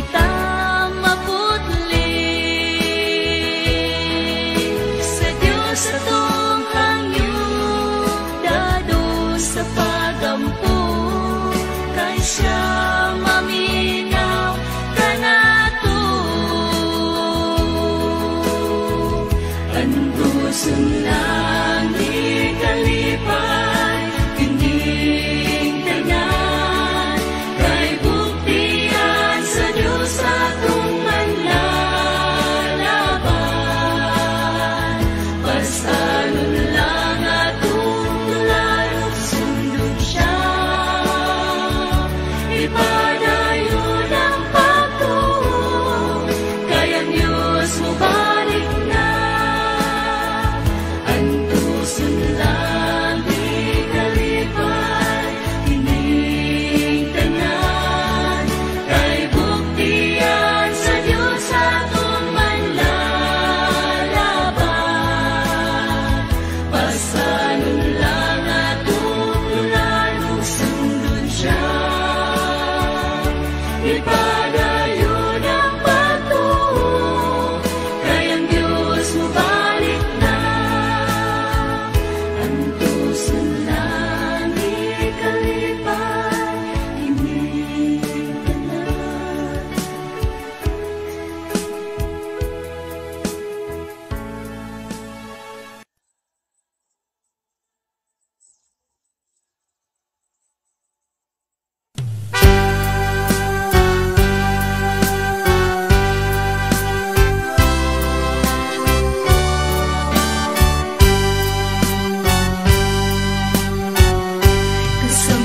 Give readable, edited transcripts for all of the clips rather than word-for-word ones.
kita maputli. Sa Diyos atong hangyo, dado sa pagampo, kay siya maminaw kanato. Ang gusto lang di kalipay, kining tanan, kay buktian sa Diyos atong manlalaban. Pasalon lang atong tulayog, sundot siya, ipadayon ang pagtuo, kay ang Diyos mo balik na. Ang tuson lang di kalipay, kining tanan, kay buktian sa Diyos atong manlalaban. Pasalon lang atong tulayog, sundot siya, ipadayon ang pagtuo, kay ang Diyos mo balik na. Ang tuson lang di kalipay, kining tanan.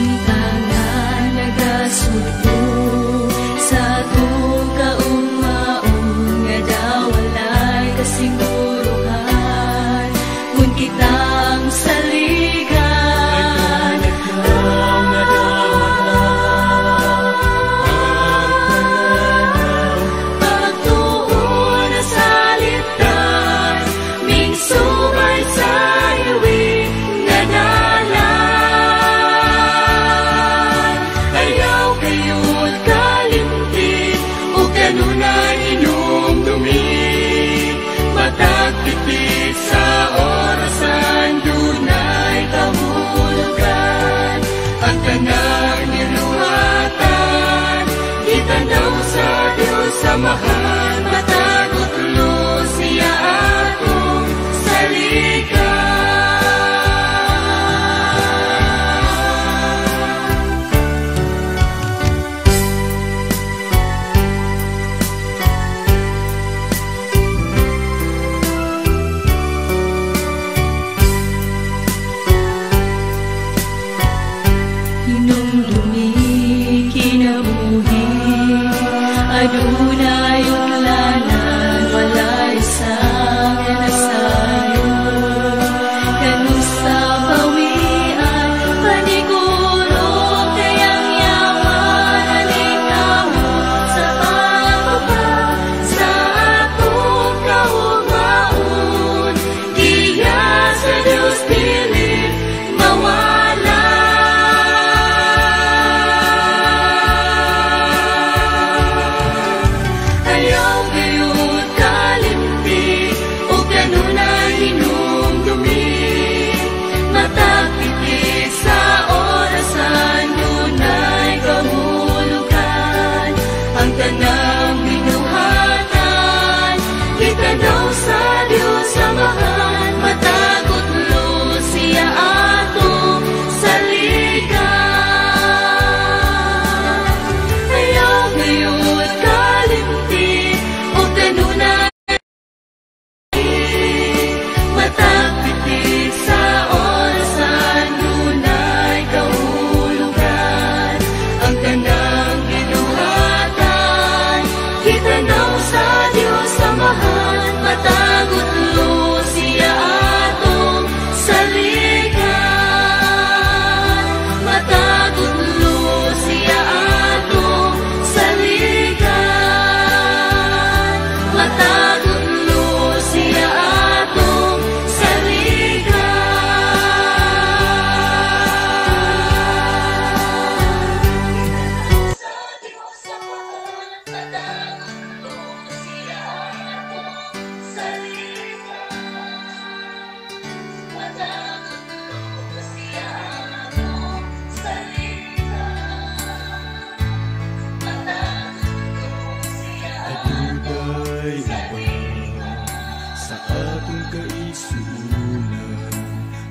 Kasamtangan nagasugdo sa atong kaugmaon, nga dawalay kasiguruhan kung kitang saligan. Pagtuon na salitan, ming sumay sa iwing nga dalan. Ayaw kayo't kalimtin, o kanunay inumdumi, matagpipit sa orasan, dunay kahulugan. Ang tanang niluhatan, itanaw sa Diyos samahan, matagot luz siya atong saligan. Hinumdumi kinabuhi, adunay utlanan, walay isang nasayo. Kanusa bawian, paniguro kayang yaman, alinawon sa pagbaba sa akong kaugmaon. Giya sa Diyos dili mawala. Ayaw gayon kalimti, o kanunay hinumdumi, matagpipit sa orasan, dunay kahulugan. Ang tanang binuhatan, itanaw sa Diyos samahan, matagot luz siya atong saligan. Ayaw gayon kalimti, o kanunay matagpipit sa orasan, dunay kahulugan. Ang tanang binuhatan, itanaw sa Diyos samahan, matagot luz siya igsunan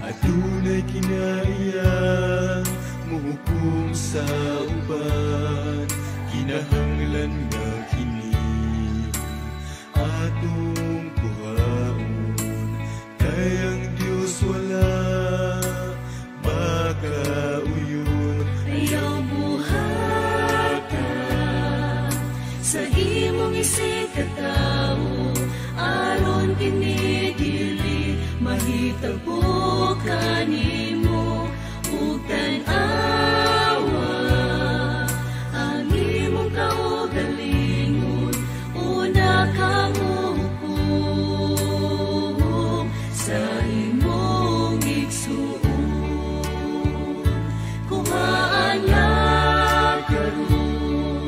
adunay kinaiya muhukom sa uban kinahanglan nga kini atong kuhaon kay ang Dios wala makauyon. Ayaw buhata sa imong isig katao aron kini dili mahitabo kanimo ug tan-awa ang imong kaugalingon una kamo hukom sa imong igsuon kuhaan na karon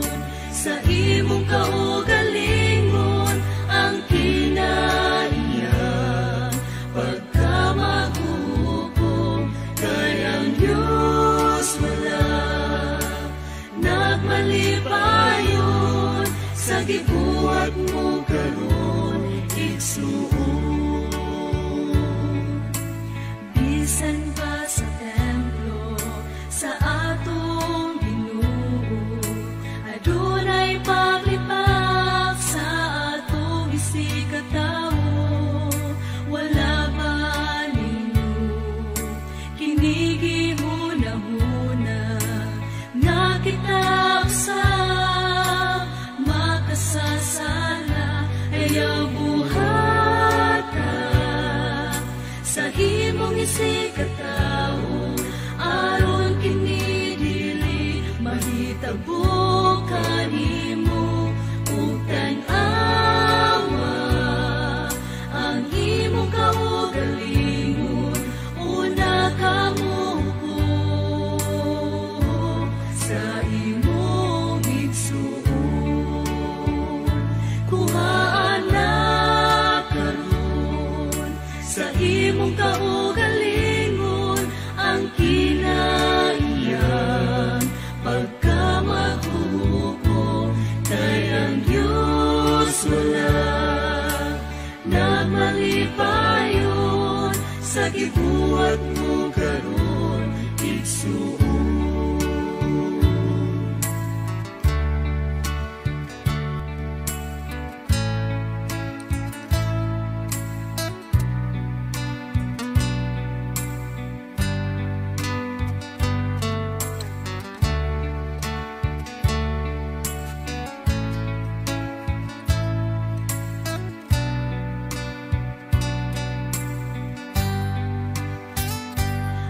sa imong kaugalingon ang kinaiya pagkamaghukom kay ang Diyos wala nagmalipayon sa gibuhat mo karon igsuon bisan pa sa templo sa atong Ginoo adunay paglipak sa atong isig katawo wala ba ninyo kinigihuna-huna nga kita sa makasasala ayaw buhata sa himong isig katawo aron kini dili mahitabo kanimo ug tan-awa ang imong kaugalingon una kamo hukom sa imong igsuon kuhaan na karon sa imong kaugalingon ang kinaiya pagkamaghukom kay ang Diyos wala nagmalipayon sa gibuhat mo karon igsuon.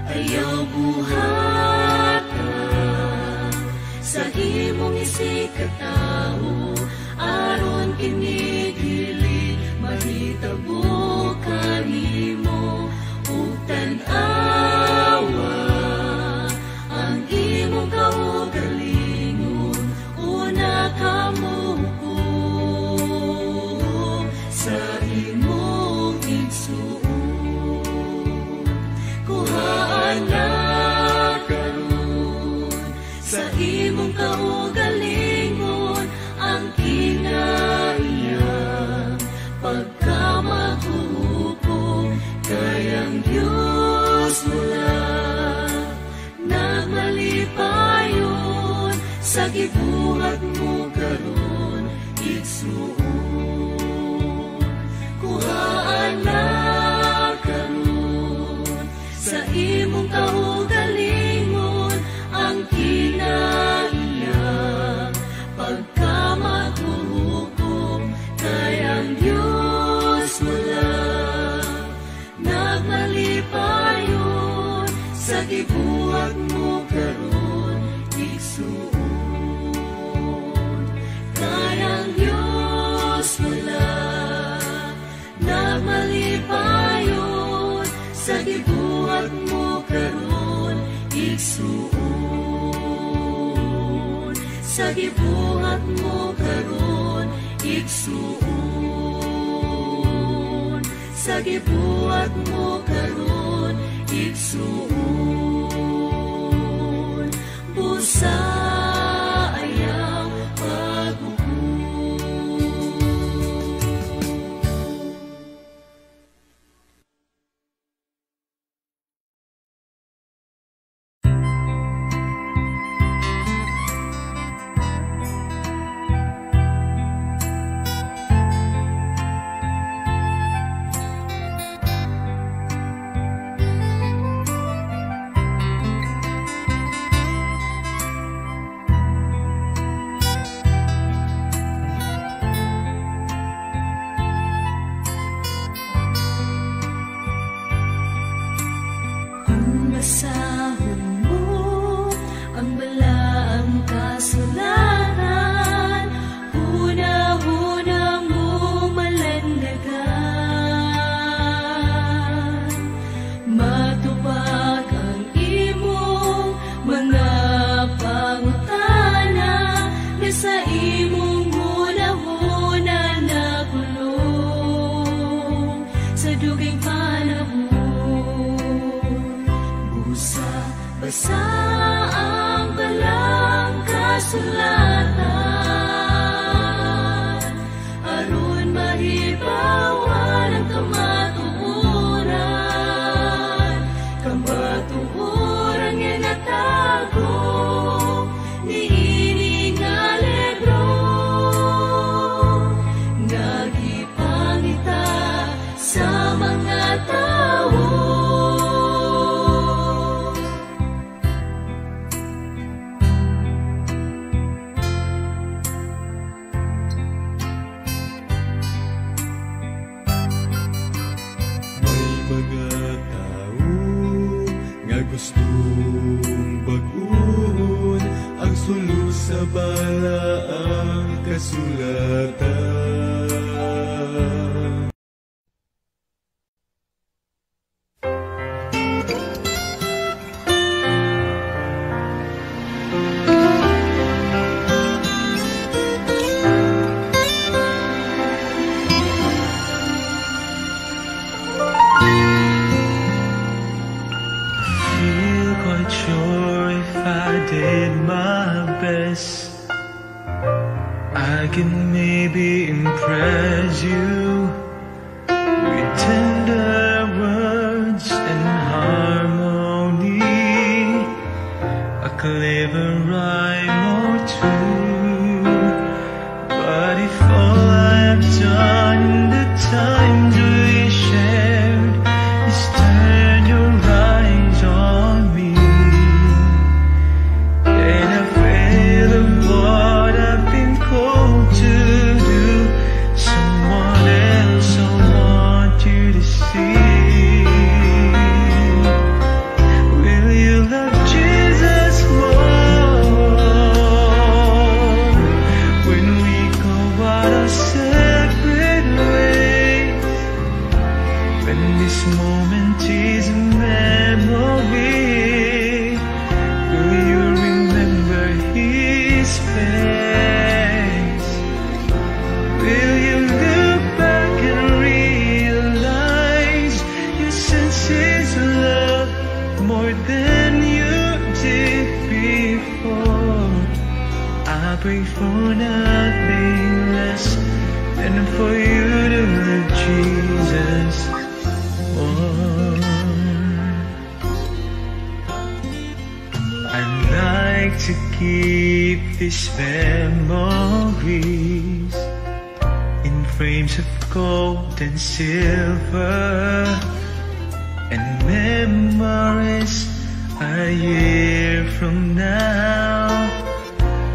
Ayaw buhata sa imong isig katawo aron kini dili mahitabo kanimo ug tan-awa ang imong kaugalingon una kamo hukom sa imong igsuon kuhaan na karon sa imong kaugalingon ang kinaiya pagkamaghukom kay ang Diyos wala nagmalipayon sa gibuhat mo karon igsuon kuhaan na sa imong kaugalingon ang kinaiya pagkamaghukom kay ang Diyos wala nagmalipayon sa gibuhat mo karon igsuon kay ang Diyos wala nagmalipayon sa gibuhat mo karon igsuon sa gibuhat mo karon igsuon sa gibuhat mo karon igsuon busa ayaw paghukom. kasulatan, aron mahibawan ang kamatuoran. Kamatuoran nga natago niini nga libro, nagipangita sa mga tao. Mga tao nga gustong bag-on ang sulod sa balaang kasulatan. Quite sure if I did my best, I can maybe impress you with tender words and harmony, a clever rhyme or two. But if all I've done in the times we shared is turn your eyes on me, then I fail of what I've been called to do. Someone else I want you to see. Will you love Jesus more when we go our separate ways? When this moment is a memory, will you remember His face? Will you look back and realize you sense His love more than you did before? I pray for nothing less than for you to love Jesus more. I'd like to keep these memories in frames of gold and silver, and memories a year from now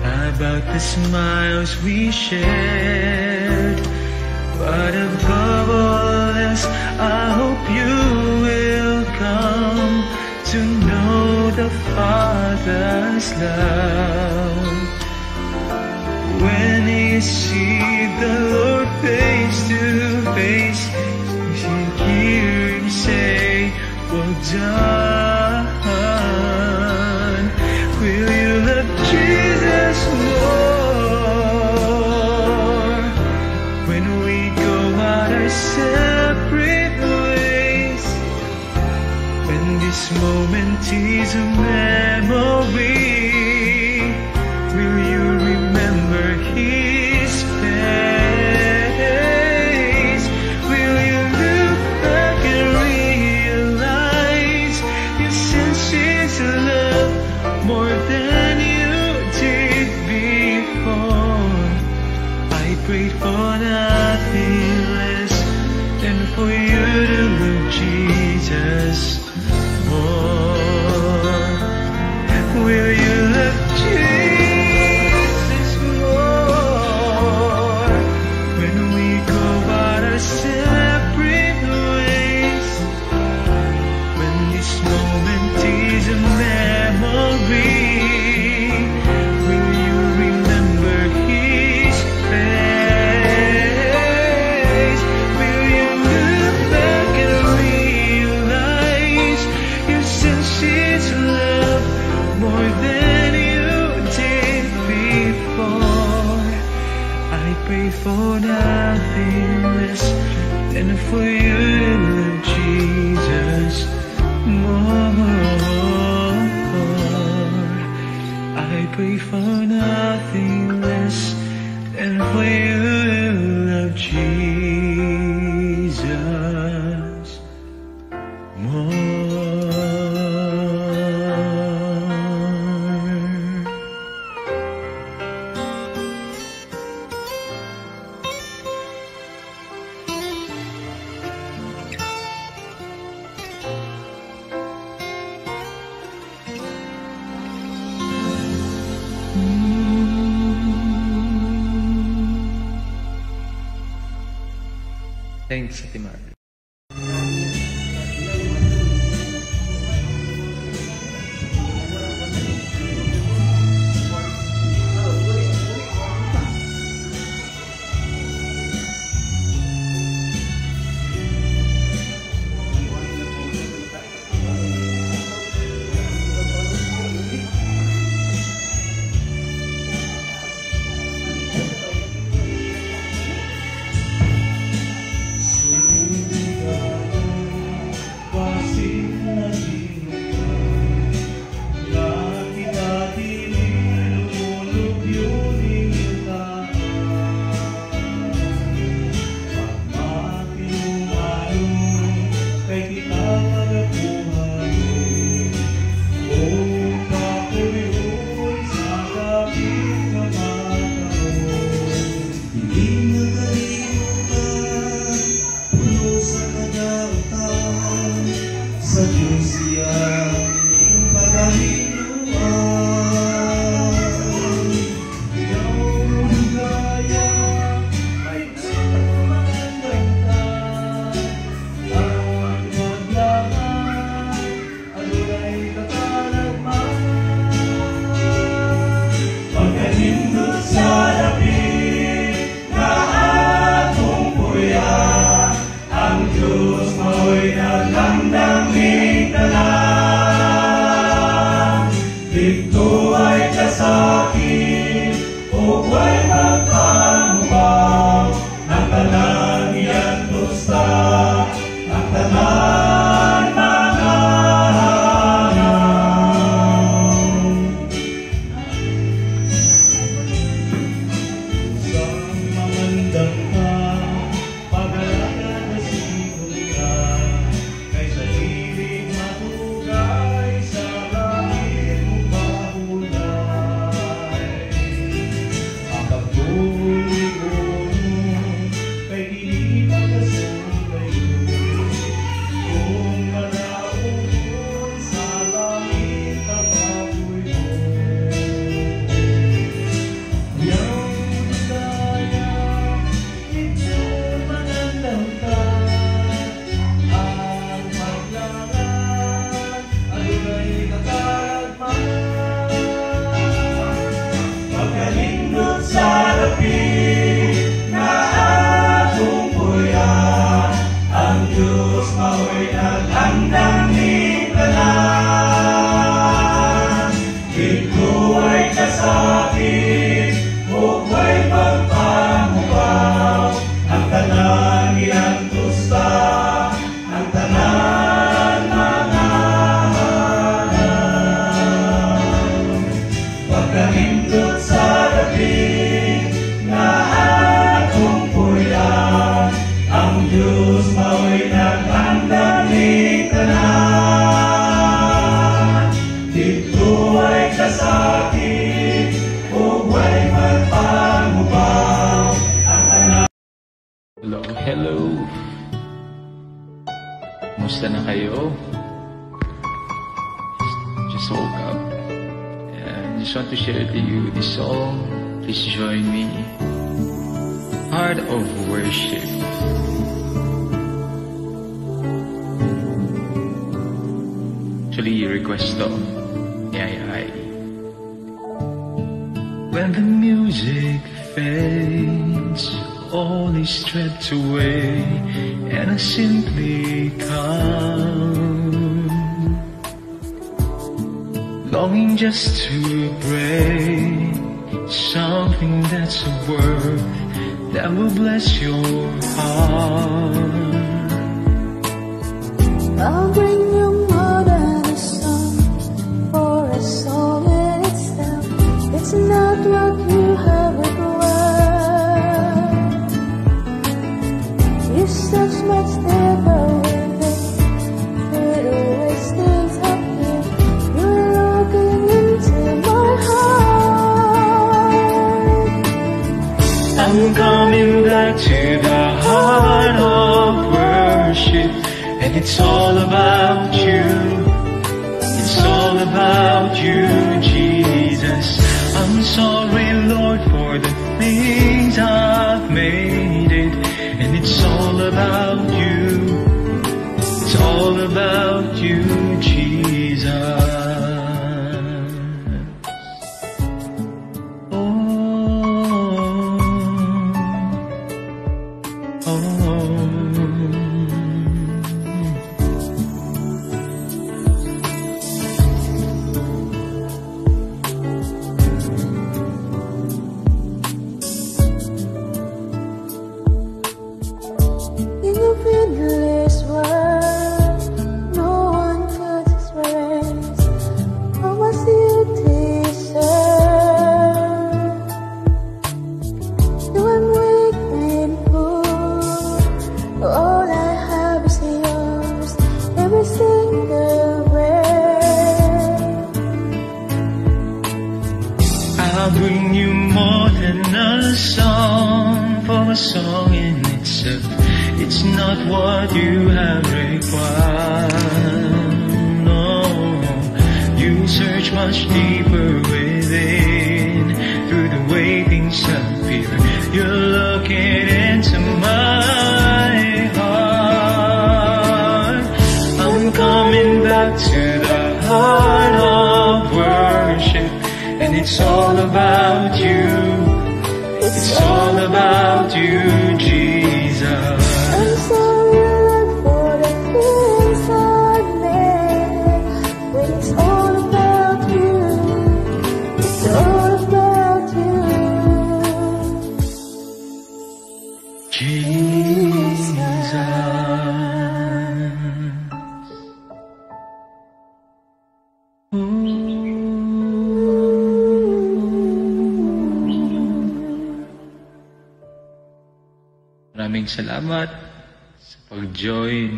about the smiles we shared. But above all else, I hope you will come to know the Father's love. When you see the Lord face to face, you should hear Him say, well done. Will you love Jesus more when we go our separate ways? When this moment is a memory, will you remember His face? Will you look back and realize you sense His love more than you did before? I prayed for nothing less than for you to love Jesus more. Will you love Jesus more when we go our separate ways? When this moment is a memory, will you remember His face? Will you look back and realize you sense His love more than you did before? I pray for nothing less than for you to love Jesus more. I pray pray for nothing less than for you to love Jesus more. Thanks, Ate Mar. Hello. Musta na kayo? Just woke up. And just want to share to you this song. Please join me. Heart of Worship. Actually, request to. Ay. When the music fades, all is stripped away, and I simply come, longing just to pray something that's a word that will bless your heart. I'll bring you more than a song, for a song in itself not what you have required. You search much deeper within, it always stays up here. You're looking into my heart. I'm coming back to the heart of worship, and it's all about you. It's all about you, Jesus. I'm sorry, Lord, for the things I've made it, and it's all about you. It's all about you, Jesus. In your endless world, no one could express how much you deserve. Though I'm weak and poor, all I have is yours, every single breath. I'll bring you more than a song, for a song in itself, it's not what you have required. No, you search much deeper within, through the way things appear. You're looking into my heart. I'm coming back to the heart of worship, and it's all about you. It's all about you, Jesus. I'm sorry, Lord, for the things I've made, but it's all about you. It's all about you, Jesus. Maraming salamat sa pag-join.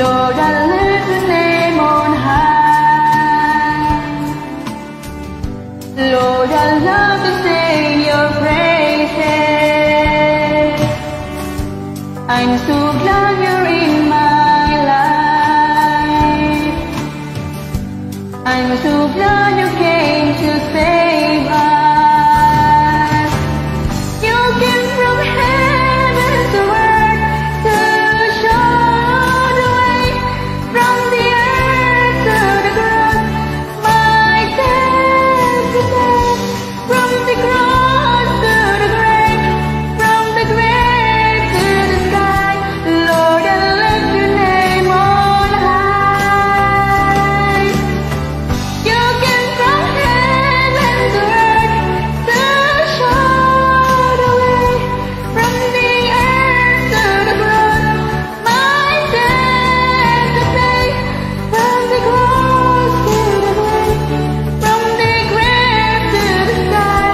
Lord, I lift your name on high. Lord, I love to sing your praises. I'm so glad you're in my life. I'm so glad you came to save us. You came from heaven to earth to show the way, from the earth to the cross, my destiny, from the cross to the grave, from the grave to the sky. Lord, I lift your name on high. You came from heaven to earth to show the way, from the earth to the cross, my destiny, from the cross to the grave, from the grave to the sky.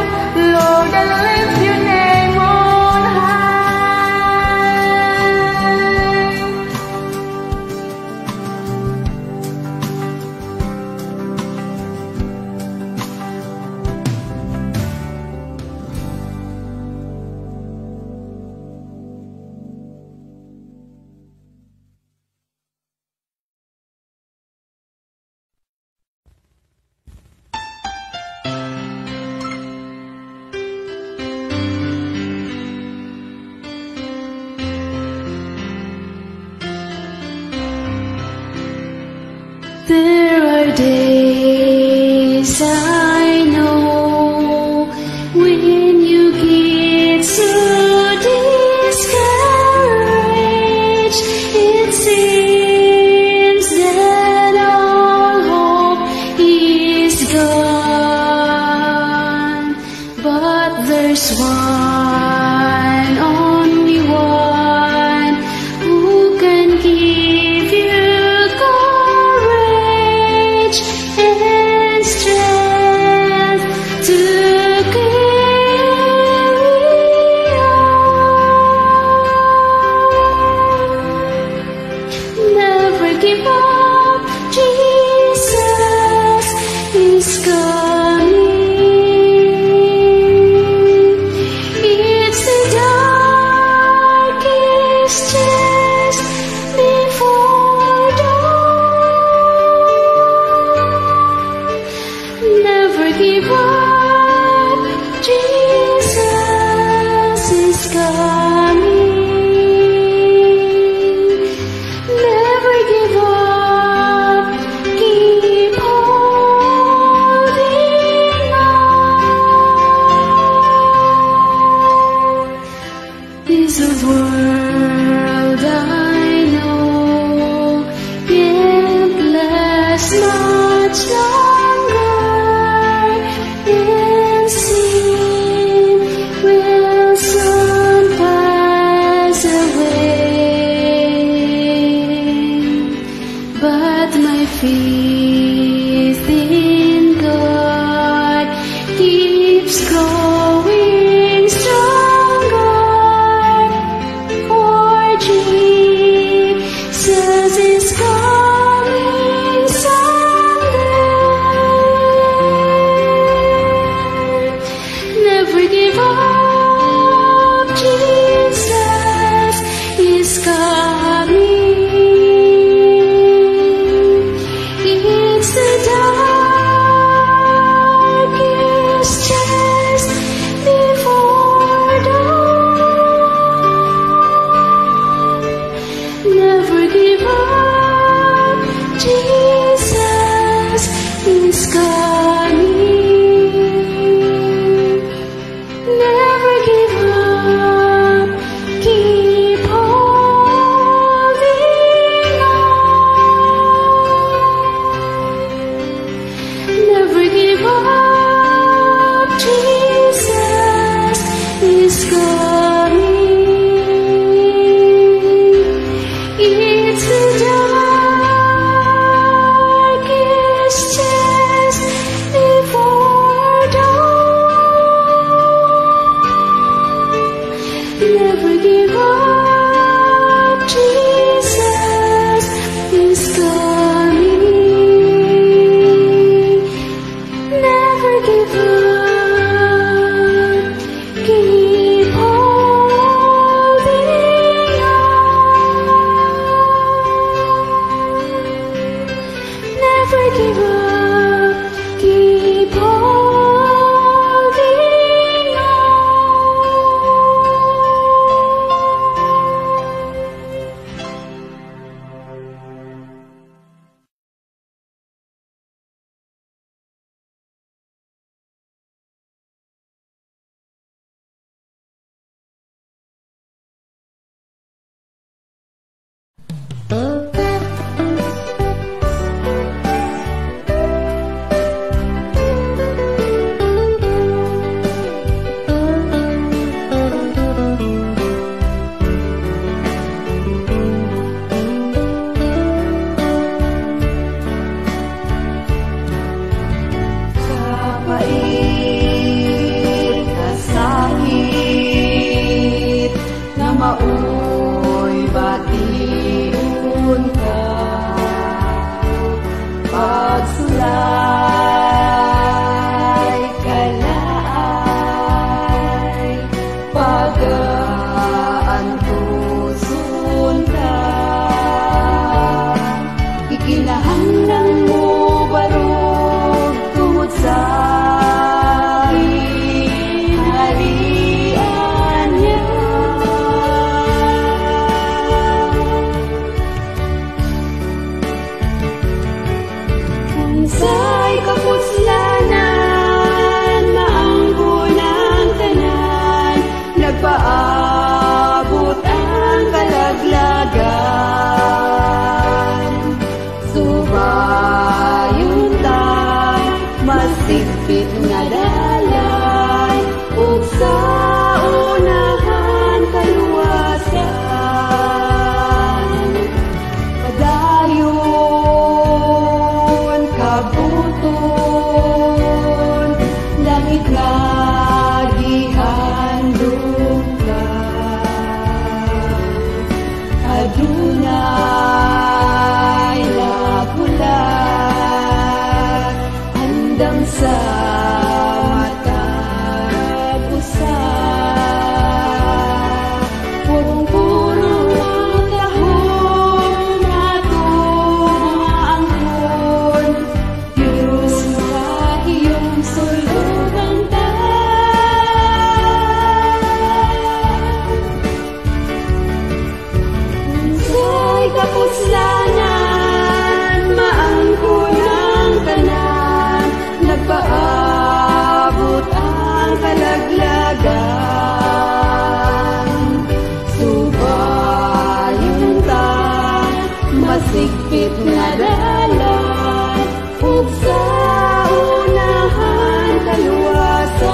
Lord, I lift your name on high. There are days I know when you get so discouraged. It seems that all hope is gone, but there's one, only one, who can give you courage and strength to carry on. Never give up, Jesus is coming. It's the darkest just before dawn. Never give up, Jesus is coming. Never give up, keep holding on. This world I know can't last much longer, and sin will soon pass away. But my faith in God keeps growing stronger, for Jesus is coming someday. Never give up, Jesus is coming. It's the give up. Keep holding Sa pait na sakit na maoy batiun ka. Pagsulay kalaay, pag-aantusun ka. Ikinahanglan mo barog tungod sa harian niya. Unsay kapuslanan, maangko ng tanan, nagpaabot ang kalaglagan. Subayon ta, masigpit nga dalan, ug sa unahan kaluwasan. Padayon kabuton, langit nga gihandog ka. Adunay lapulat, andam sa matag usa. Purong-purong ang tahon, atong maangkon. Diyos sa iyong sulugan ta. Unsay kapuslanan, maangko ng tanan, nagpaabot ang kalaglagan. Subayon ta, masigpit nga dalan, ug sa unahan kaluwasan.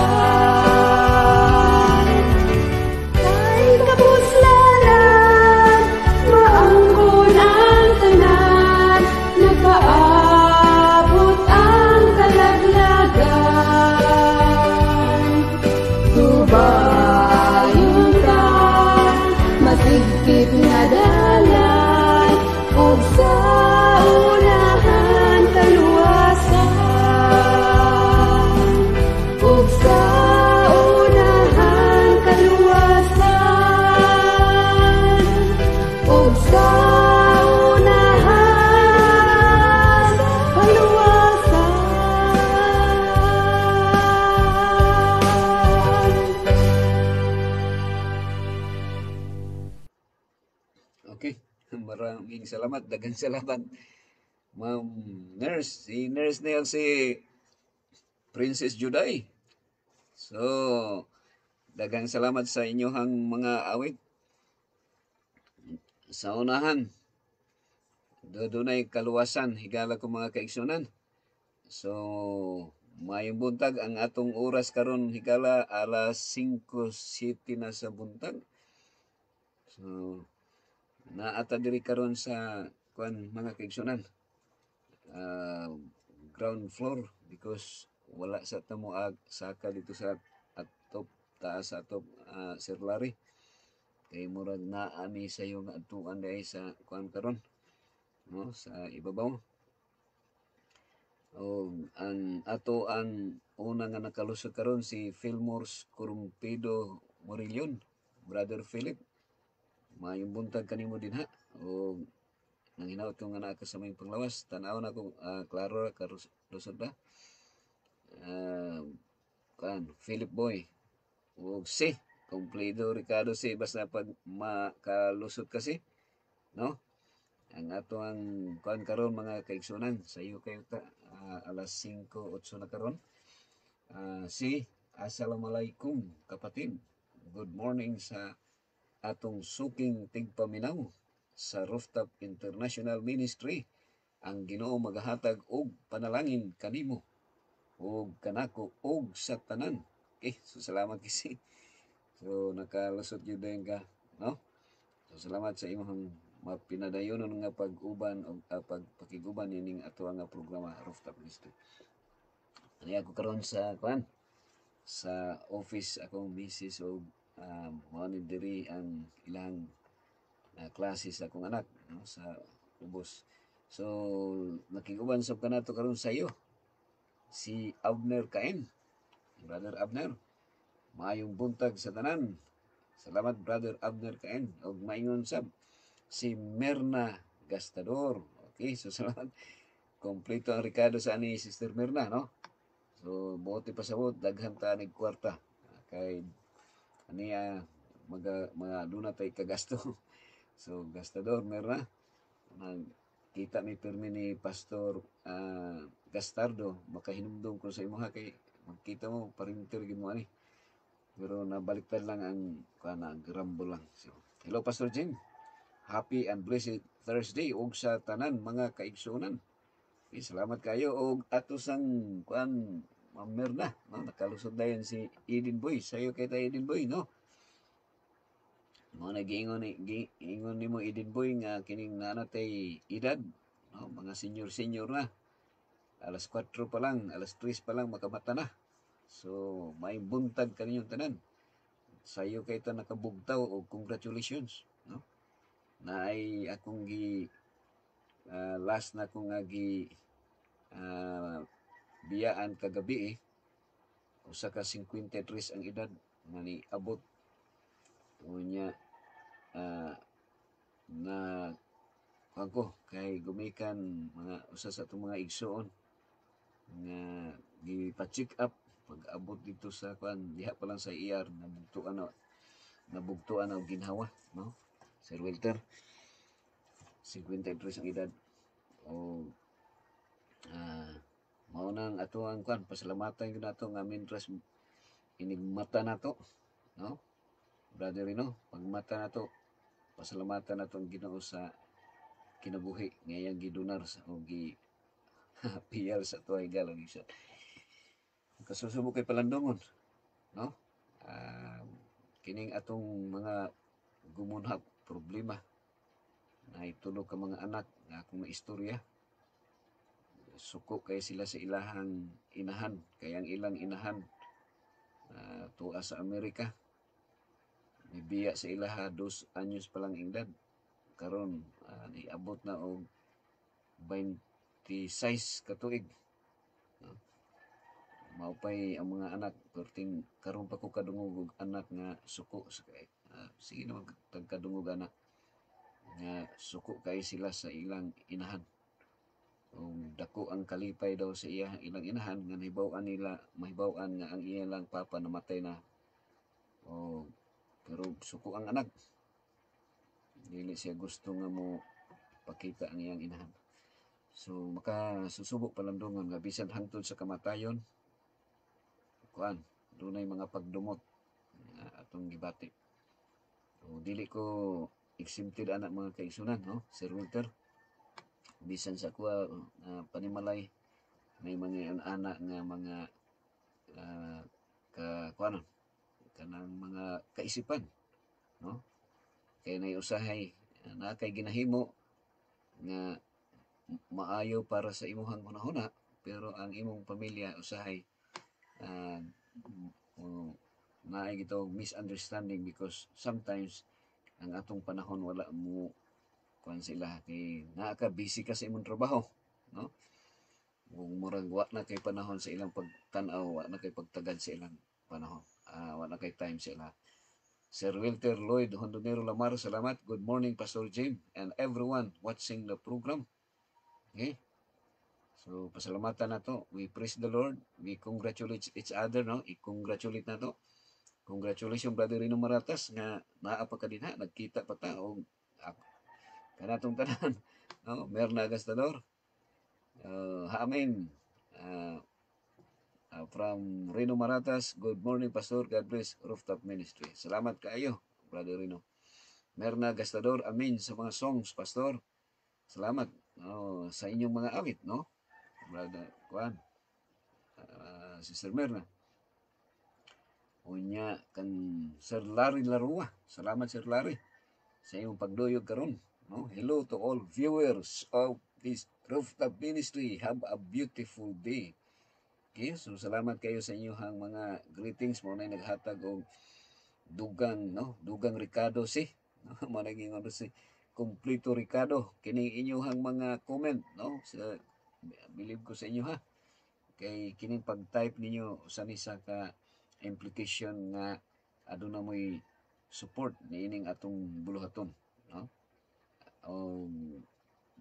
Kay kapuslanan, maangkon ang tanan, nagpaabot ang kalaglagan. Subayon ka, masigpit nga dalan, ug sa unahan kaluwasan. Ug sa unahan kaluwasan. Ug sa unahan kaluwasan. Okay, maraming salamat, daghang salamat, Ma'am Nurse. Si Nurse na yan si Princess Juday. So, daghang salamat sa inyohang mga awit. Sa unahan, dunay kaluwasan, higala ko mga kaigsunan. So, mayong buntag ang atong oras karon higala alas 5:07 na sa buntag. So, naata diri karon sa kuan mga kaigsunan. Ground floor because wala sa tamo saka dito sa atop taas sa atop Sir Larry. Kay murag naa ni sayo nga adtuan dai sa kuan karon, no, sa ibabaw. O ang ato ang una nga nakalusot karon si Fillmore's Corumpido Morillon, Brother Philip. Mayong buntag kanimo dinha. O nang hinaut ko nga naa ka sa may panglawas, tanaw na ko, klaro ra lusod ba? Philip Boy, ug si, Kumplido Ricardo si, basta pag makalusot kasi, no? Ang ato ang karon mga kaigsunan, sa iyo kayo ta, alas 5:08 na karon. Si, Assalamualaikum kapatid. Good morning sa atong suking tigpaminaw sa Rooftop International Ministry. Ang Ginoo magahatag og panalangin kanimo og kanako og sa tanan. Okay, so salamat kasi. So nakalusot yun din ka, no? So salamat sa imong mapinadayonon nga pag-uban o pagpakiguban nining ato nga programa Rooftop Ministry. Ani ako karon sa sa office akong misis o mao ni diri ang ilang klase sa akong anak, no, sa ubos. So nakiguban sab kanato karon sa iyo si Abner Cain. Brother Abner, maayong buntag sa tanan. Salamat Brother Abner Cain. Og maingon sab si Merna Gastador. Okay, so salamat. Kompleto ang Ricardo sa ani Sister Merna, no? So buoti pasabot daghan ta nig kwarta kay aniya mga duna tay kagasto. So Gastador Merna, kita mi permi ni Pastor Gastardo, makahinumdum ko sa imuha kay magkita mo parinter gid mo ani. Pero nabaliktad lang ang grambo lang. So, hello Pastor Jim. Happy and blessed Thursday og sa tanan mga kaigsunan. Okay, salamat kayo og ato sang Merna, no? Nakalusod dayon si Eden Boy. Sayo kay ta Eden Boy, no? Mo nagiingon ni mo Eden Boy nga kining nanatay edad, no? Mga senior na. Alas 4 pa lang, alas 3 pa lang makamata na. So, may buntag kaninyong tanan. Sayo kay ta nakabugtaw og congratulations, no? Naay akong last na akong gi biyaan kagabi usa ka 53 ang edad nga ni abot unya na ako kay gumikan mga usa sa atong mga igsoon nga gipa-check up pag-abot dito sa diha pa lang sa ER nabugtuan og ginhawa, no? Sir Wilter 53 ang edad o mao nang ato ang pasalamatan gyud nato nga mintras inigmata nato, no? Brother Rino, pagmata nato pasalamatan nato ang Ginoo sa kinabuhi nga iyang gidunar sa og piyal sa ato ay galon isa. Kasusubo kay palandongon, no? Kining atong mga gumunhap problema na itulog ka mga anak nga akong maistorya. Suko kay sila sa ilahang inahan, kay ang ilang inahan tuwa sa Amerika. May biya sa ilaha 2 anyos pa lang edad. Karon niabot na og 26 ka tuig. Maupay ang mga anak perting karon pa ko kadungog og anak nga suko sige naman tagkadungog anak nga suko kay sila sa ilang inahan. Dako ang kalipay daw sa ilang inahan nga mahibaw-an nga ang ilang papa namatay na. Pero suko ang anak. Dili siya gusto nga mo pakita ang iyang inahan. So makasusubok palandongon nga bisan hangtod sa kamatayon dunay mga pagdumot atong gibati. So dili ko exempted anak mga kaigsunan, no? Sir Walter, bisan sa kuha panimalay may mga anak nga mga kanang mga kaisipan, no? Kay naiusahay na kay ginahimo nga maayo para sa imuhang hunahuna pero ang imong pamilya usahay naay gito misunderstanding because sometimes ang atong panahon wala mo sila kay naa ka busy ka sa imong trabaho, no? Kung murag wa na kay panahon sa ilang pagtan-aw, wa na kay pagtagad sa ilang panahon, wa na kay time sa ila. Sir Wilter Lloyd Hondonero Lamar, salamat. Good morning, Pastor Jim, and everyone watching the program. Okay? So, pasalamatan na to. We praise the Lord. We congratulate each other, no? I-congratulate na to. Congratulations, Brother Rino Maratas, nga naa pa ka din ha. Nagkita pa ta. O, kanatong tanan. No? Merna Gastador. Amen. From Rino Maratas, good morning, Pastor. God bless Rooftop Ministry. Salamat kaayo, Brother Rino. Merna Gastador, amen sa mga songs, Pastor. Salamat sa inyong mga awit, no? Brother Juan, Sister Merna. Unya kan Sir Larry Larua. Salamat, Sir Larry, sa iyong pagduyog karon. No? Hello to all viewers of this Rooftop Ministry. Have a beautiful day. Okay, so salamat kayo sa inyong mga greetings mo na naghatag og dugang, no? Dugang Ricardo si. No? Mo naging ano si Kompleto Ricardo. Kining inyong mga comment, no? Sa believe ko sa inyo ha. Kay kining pag-type ninyo usa ni sa ka implication nga aduna moy support niining atong buluhaton, no?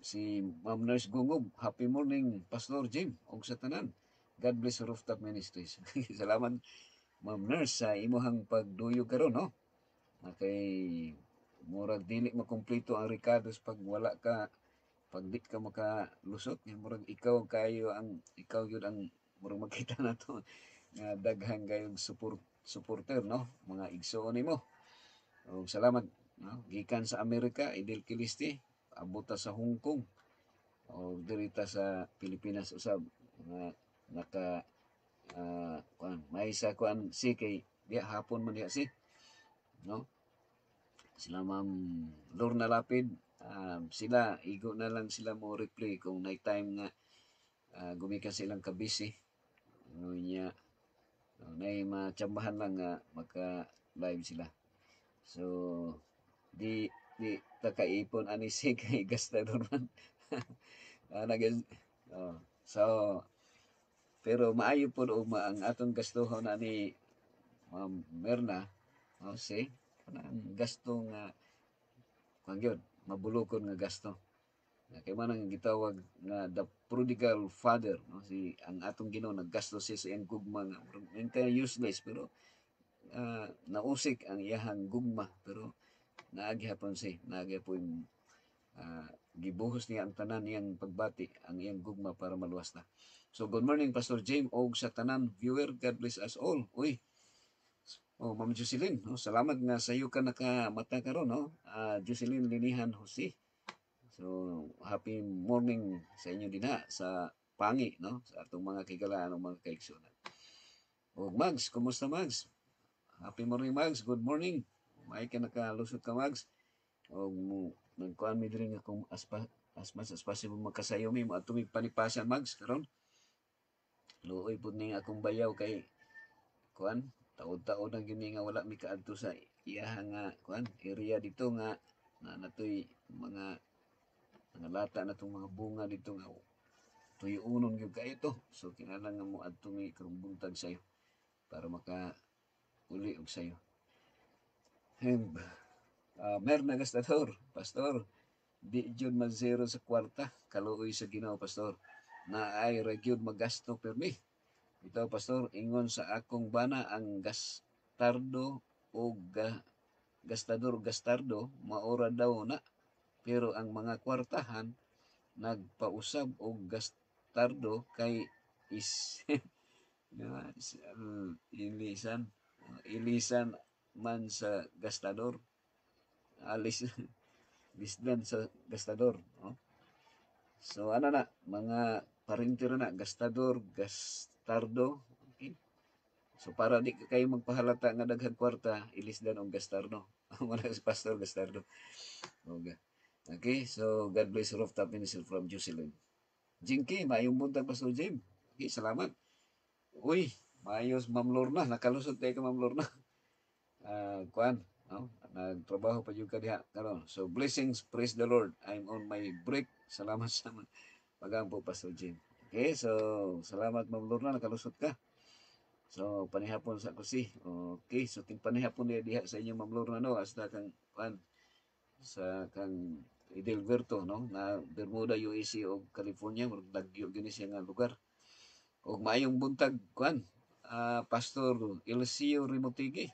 Si Ma'am Nurse Gungog, happy morning, Pastor Jim, og sa tanan. God bless Rooftop Ministries. Salamat, Ma'am Nurse, sa imuhang pagduyog karon, no? Kay murag dili makumpleto ang Ricardos pag wala ka, pag di ka makalusot, murag ikaw yun ang murag makita na to nga daghang kayong supporter, no? Mga igsoon nimo. O salamat, no? Gikan sa Amerika, Idil Kilisti, abuta sa Hong Kong, o dirita sa Pilipinas usab nga naka may sa kuan si kay diya hapon man diya si, no? Sila Ma'am Lorna Lapid, sila igo na lang sila mo replay kung night time nga gumikan silang kabisi, no niya nay matsambahan lang nga maka live sila. So di takaipon ani si kay gastador man. So pero maayo po ang atong gastuhon na ni Ma'am Merna, si ang gasto nga kangyod mabulokon nga gasto. Kay man ang gitawag nga the prodigal father, no? Si ang atong Ginoo naggasto siya sa iyang gugma nga kaya useless pero nausik ang iyahang gugma pero naagi hapon gibuhos niya ang tanan niyang pagbati ang iyang gugma para maluwas na. So good morning, Pastor James og sa tanan viewer, God bless us all. Uy, Ma'am Jocelyn, no? Salamat nga sa iyo ka nakamata karon, no? Jocelyn Linihan Jose. So happy morning sa inyo din ha, sa Pangi, no? Sa atong mga kigalaan, mga kaigsunan. O Mags, kumusta Mags? Happy morning Mags, good morning. May ka nakalusot ka Mags. O nagkuhan mi diri nga kung as much as possible makasayo mi mo atong panipasan Mags karon. Luoy pud ning akong bayaw kay kuan taod-taod ang gini nga wala mi kaadto sa iyaha nga kuan area dito nga na natoy mga lata na itong mga bunga dito nga tuyuunon yung kaito. So kinahanglan nga mo adto mi karong buntag sayo para maka uli og sayo. And Merna Gastador, Pastor, di jud man zero sa kwarta, kaluoy sa Ginoo Pastor. Na ay ragyod magasto permi. Ito Pastor, ingon sa akong bana ang gastardo o gastardo maora daw na. Pero ang mga kwartahan nagpausab og gastardo kay ilisan man sa gastador. Lisdan sa gastador, no? So ano na, mga parintiro na, gastador, gastardo, okay? So para di kayo magpahalata nga daghang kwarta, ilisdan og gastardo. Wala si Pastor Gastardo. Okay, so God bless Rooftop Ministry from Jocelyn. Jinky, maayong buntag Pastor Jim. Okay, salamat. Uy, maayos Ma'am Lorna, nakalusot tayo ka Ma'am Lorna. Kuan, no? Nagtrabaho pa yung kadiha karon. So blessings, praise the Lord. I'm on my break. Salamat sa pagampo Pastor Jim. Okay, so salamat Ma'am Lorna, nakalusot ka. So panihapon sa kusi. Okay, so ting panihapon diha sa inyo Ma'am Lorna no, hasta kang sa kang Edelberto no na Bermuda, UAC o California, murag dagyo gini siya nga lugar. Og maayong buntag Pastor Eliseo Rimotigi,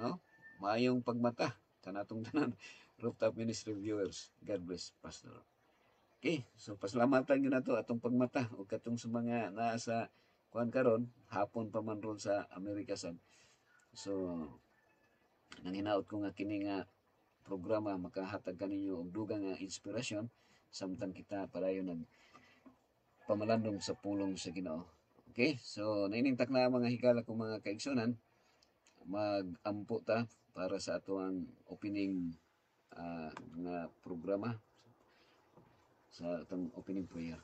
no? Maayong pagmata kanatong tanan rooftop ministry viewers. God bless Pastor. Okay, so pasalamatan gyud nato atong pagmata og katong sa mga naa sa karon hapon pa man ron sa Amerika sad. So nanginaot ko nga kini nga programa makahatag kaninyo og dugang nga inspirasyon samtang kita padayon nag pamalandong sa pulong sa Ginoo. Okay, so nainintak na mga higala kong mga kaigsunan, mag-ampo ta para sa ato ang opening nga programa sa atong opening prayer.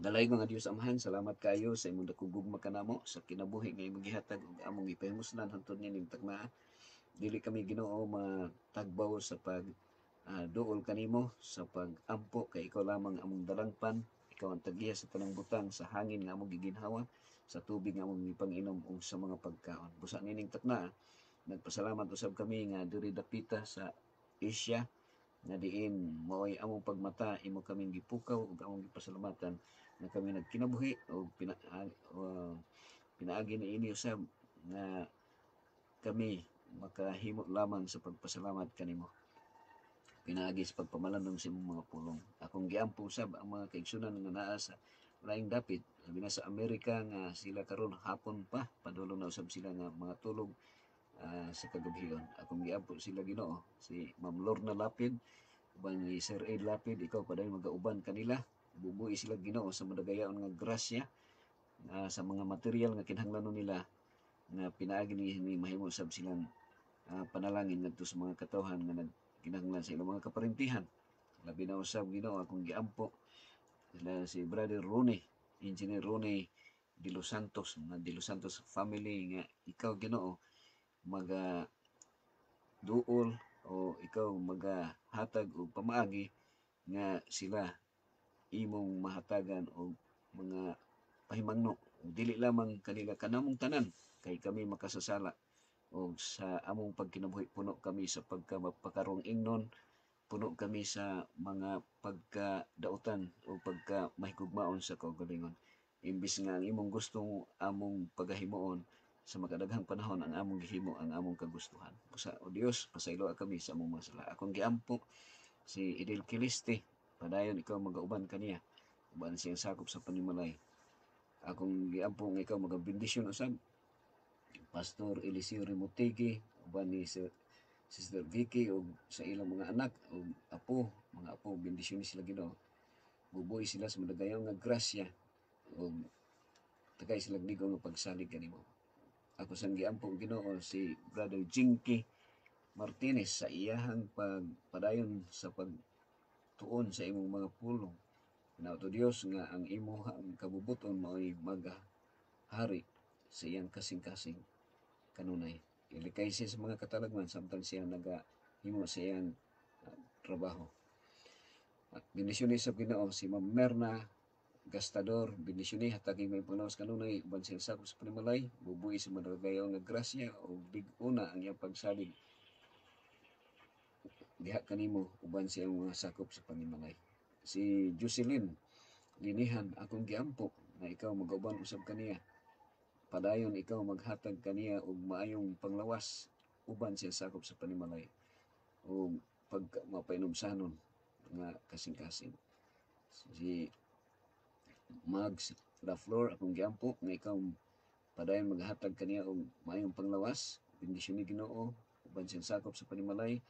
Dalay mga Dios Amahan, salamat kayo sa imong dakugugma kanamo sa kinabuhi nga imong gihatag ug among ipahimuslan hangtod nining tagna. Dili kami Ginoo matagbaw sa pag duol kanimo sa pag-ampo kay ikaw lamang among dalangpan, ikaw ang tagiya sa panangbutang sa hangin nga among giginhawa, sa tubig nga among ipang-inom ug sa mga pagkaon. Busa nining takna, nagpasalamat usab kami nga diri dapita sa Asia nga diin mao'y among pagmata imo kaming gipukaw ug among gipasalamatan nga kami nagkinabuhi ug pinaagi niini usab nga kami makahimo lamang sa pagpasalamat kanimo. Pinaagi sa pagpamalandong sa imong mga pulong. Akong giampo usab ang mga kaigsunan nga naa sa laing dapit, labi na sa Amerika nga sila karon hapon pa padulong na usab sila nga mga tulog sa kagabion. Akong giampo sila Ginoo, si Ma'am Lorna Lapid, uban ni Sir Ed Lapid, ikaw paday magauban kanila. Bubuhi sila Ginoo sa madagayaon nga grasya sa mga material nga kinahanglanon nila nga pinaagi ni mahimo usab silang panalangin ngadto sa mga katawhan nga nagkinahanglan sa ilang mga kaparintihan. Labi na usab Ginoo akong giampo sila si Brother Ronnie, Engineer Ronnie De Los Santos, na De Los Santos family nga ikaw Ginoo maga duol o ikaw magahatag og pamaagi nga sila imong mahatagan og mga pahimangno dili lamang kanila kanamong tanan kay kami makasasala o sa among pagkinabuhi puno kami sa pagkapakarong ingnon, puno kami sa mga pagkadautan o pagkamahigugmaon sa kaugalingon. Imbis nga ang imong gustong among pagahimuon sa makadaghang panahon ang among gihimo ang among kagustuhan. Sa o Dios, pasayloa kami sa among mga sala. Akong giampo si Idil Kiliste, padayon ikaw magauban kaniya, uban siyang sakop sa panimalay. Akong giampo nga ikaw magabindisyon usab Pastor Eliseo Rimotegi, uban ni Sister Vicky o sa ilang mga anak o mga apo, bendisyon sila Ginoo. Bubuhi sila sa madagayaw nga grasya o tagay sila ligaw nga pagsalig kanimo. Ako sang giampo Ginoo si Brother Jinky Martinez sa iyahang pagpadayon sa pagtuon sa imong mga pulong. Nauto Dios nga ang imo ang kabubuton mao'y maghari sa iyang kasing-kasing kanunay. Ilikay siya sa mga katalagman samtang siya nagahimo sa iyang trabaho. At bendisyon sa Ginoo si Ma'am Merna Gastador, bendisyon hatagi may panglawas kanunay uban siya sakop sa panimalay, bubuhi sa madagayaw nga grasya o big-una ang iyang pagsalig diha kanimo uban siya mga sakop sa panimalay. Si Jocelyn Linihan, akong giampo na ikaw magauban usab kaniya. Padayon ikaw maghatag kaniya og maayong panglawas uban siya sakop sa panimalay o mapainomsanon nga kasing-kasing. Si Mags La Flor, akong giampo nga ikaw padayon maghatag kaniya og maayong panglawas, bendisyon ni Ginoo uban siya sakop sa panimalay.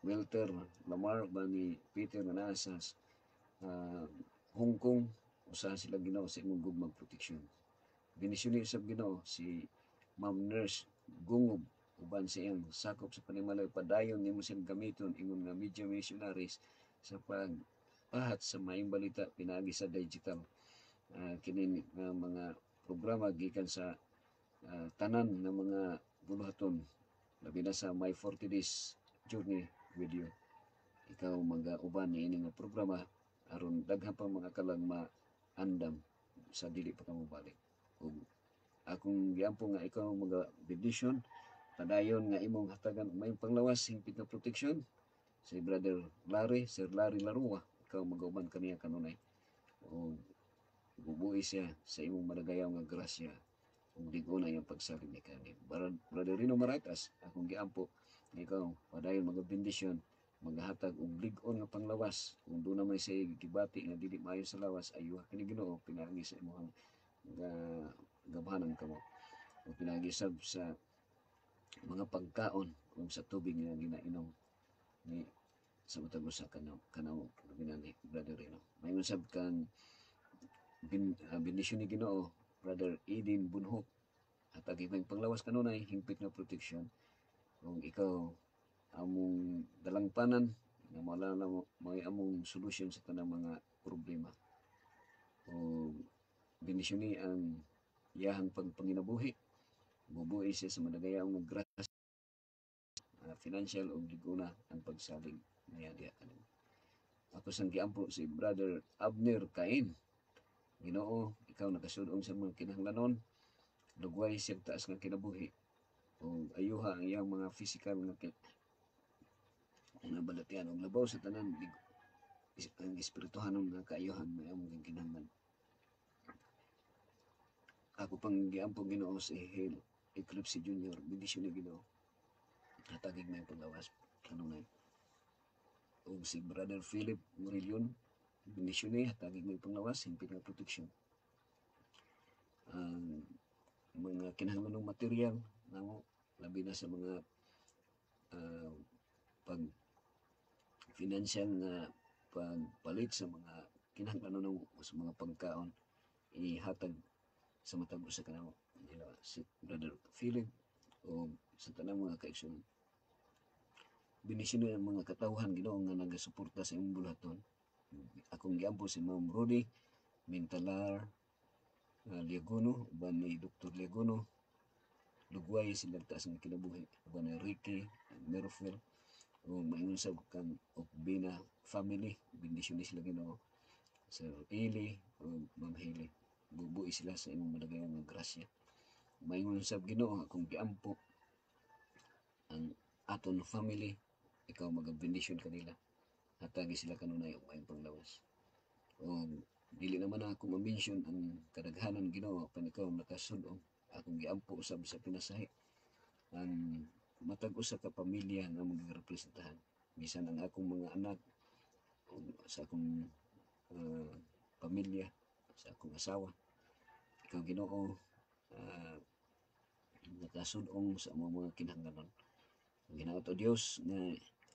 Welter Lamar ba ni Peter nga naa sa Hong Kong, usaha sila Ginoo sa imong gugmang proteksyon. Bendisyon ni usab Ginoo si Ma'am Nurse Gungob uban sa iyang sakop sa panimalay, padayon nimo siyang gamiton ingon nga media missionaries sa pagpahat sa maayong balita pinaagi sa digital kini mga programa gikan sa tanan ng mga buluhaton labi na sa My 40 Days Journey video. Ikaw mag-uban ni ini nga programa aron daghan pa mga kalang maandam sa dili pa ka mobalik. Ug akong giampo nga ikaw mga bendisyon padayon nga imong hatagan og mayong panglawas hingpit nga proteksyon si Brother Larry, Sir Larry Larua, ikaw magauban kaniya kanunay o bubuhi siya sa imong madagayaw nga grasya ug digo na yung pagsalig ni kani. Brother Rino Maratas, akong giampo nga ikaw padayon mga bendisyon maghatag og lig-on nga panglawas kung doon naman siya gibati nga dili maayo sa lawas ayuha kini Ginoo pinagi sa imong nga gabhanan kamo o pinagisab sa mga pagkaon kung sa tubig nga ginainom ni sa matag usa kanaw ginani Brother Rino. May usab kang bendisyon ni Ginoo Brother Edin Bunhok hatag imong panglawas kanunay hingpit nga proteksyon kung ikaw among dalangpanan nga wala na may among solusyon sa tanang mga problema o bendisyon ni ang iyahang panginabuhi bubuhi siya sa madagayaw nga grasya financial o liguna ang pagsalig niya diha kanimo. Ako sang giampo si Brother Abner Cain. Ginoo, ikaw nakasudong sa mga kinahanglanon, lugway siya taas nga kinabuhi o ayuha ang iyang mga physical nga balatian o labaw sa tanan ang espirituhanon nga kaayuhan may among kinahanglan. Ako pang giampo Ginoo si Hale Eclipse Junior, bendisyon ni Ginoo. Hatagig may paglawas kanunay. O si Brother Philip Murillion, bendisyon ni hatagig may paglawas hingpit nga proteksyon. Ang mga kinahanglanong material namo labi na sa mga pag financial nga pagpalit sa mga kinahanglanon sa mga pagkaon ihatag sa matag sa kanamo nila si Brother Philip o sa tanang mga kaigsoon. Bendisyon ang mga katawhan Ginoo nga nagasuporta sa imong bulaton. Akong giampo si Ma'am Rudy Mintalar Liagono, uban ni Dr. Liagono, lugway sila taas ng kinabuhi, uban ni Ricky Merofel, o maingon sa kang Okbina family, bendisyon ni sila Ginoo, Sir Eli, o Ma'am Haley, bubuhi sila sa imong madagayan ng grasya. Maingon sa Ginoo, akong giampo ang aton family, ikaw magabendisyon kanila, hatagi sila kanunay o mayong panglawas. O dili naman ako ma-mention ang kadaghanan Ginoo pan ikaw nakasudong akong giampo usab sa pinasahi ang matag usa ka pamilya nga magarepresentahan bisan ang akong mga anak o sa akong pamilya sa akong asawa ikaw Ginoo nakasudong sa mga kinahanglanon. Ang ginaot o Dios nga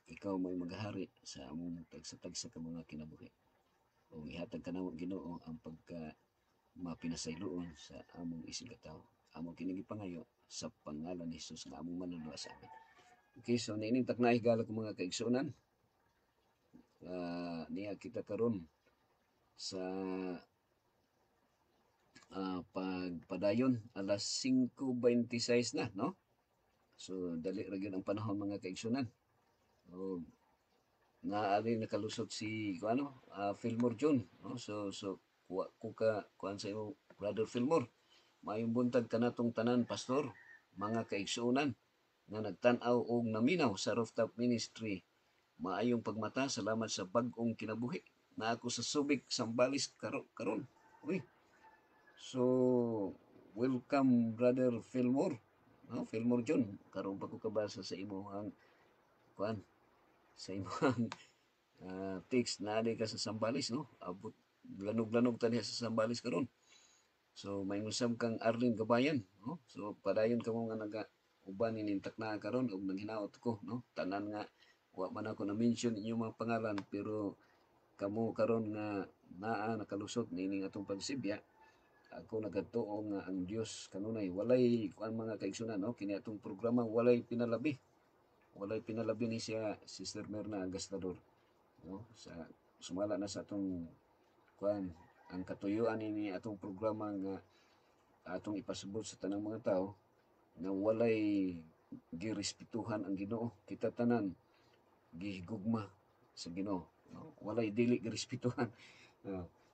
ikaw may maghari sa among tagsa-tagsa ka mga kinabuhi. O ihatag ka na Ginoo ang pagka mapinasayloon sa among isigataw. Among kinigipangayo sa pangalan ni Jesus nga among manunua sa amin. Okay, so niining takna higala ko mga kaigsunan. Niya kita karon sa pagpadayon alas 5:26 na, no? So dali ra gyud ang panahon mga kaigsunan. O naari nakalusot si Fillmore John, no? So kuan sa imo Brother Fillmore, mayong buntag kanatong tanan pastor, mga kaigsuonan nga nagtan-aw og naminaw sa rooftop ministry. Maayong pagmata, salamat sa bag-ong kinabuhi na ako sa Subic Sambales karon. Uy. So welcome Brother Fillmore. No, Fillmore John, karon pa ko kabasa sa imo ang kuan sa imong text na ka sa Sambales, no? Abot lanog-lanog tani sa Sambales karon. So may usab kang Arlene Gabayan, no? So padayon kamo nga naga uban ning takna karon ug nanghinaot ko, no? Tanan nga wa man ako na mention inyong mga pangalan pero kamo karon nga naa nakalusot nining atong pagsibya. Ako nagatuo nga ang Dios kanunay walay kuan mga kaigsunan, no? Kini atong programa walay pinalabi. Walay pinalabi ni siya Sister Merna Gastador, no? Sa sumala na sa atong kuan ang katuyuan ini atong programa nga atong ipasabot sa tanang mga tao na walay girespetuhan ang Ginoo. Kita tanan gihigugma sa Ginoo, no? Walay dili girespetuhan.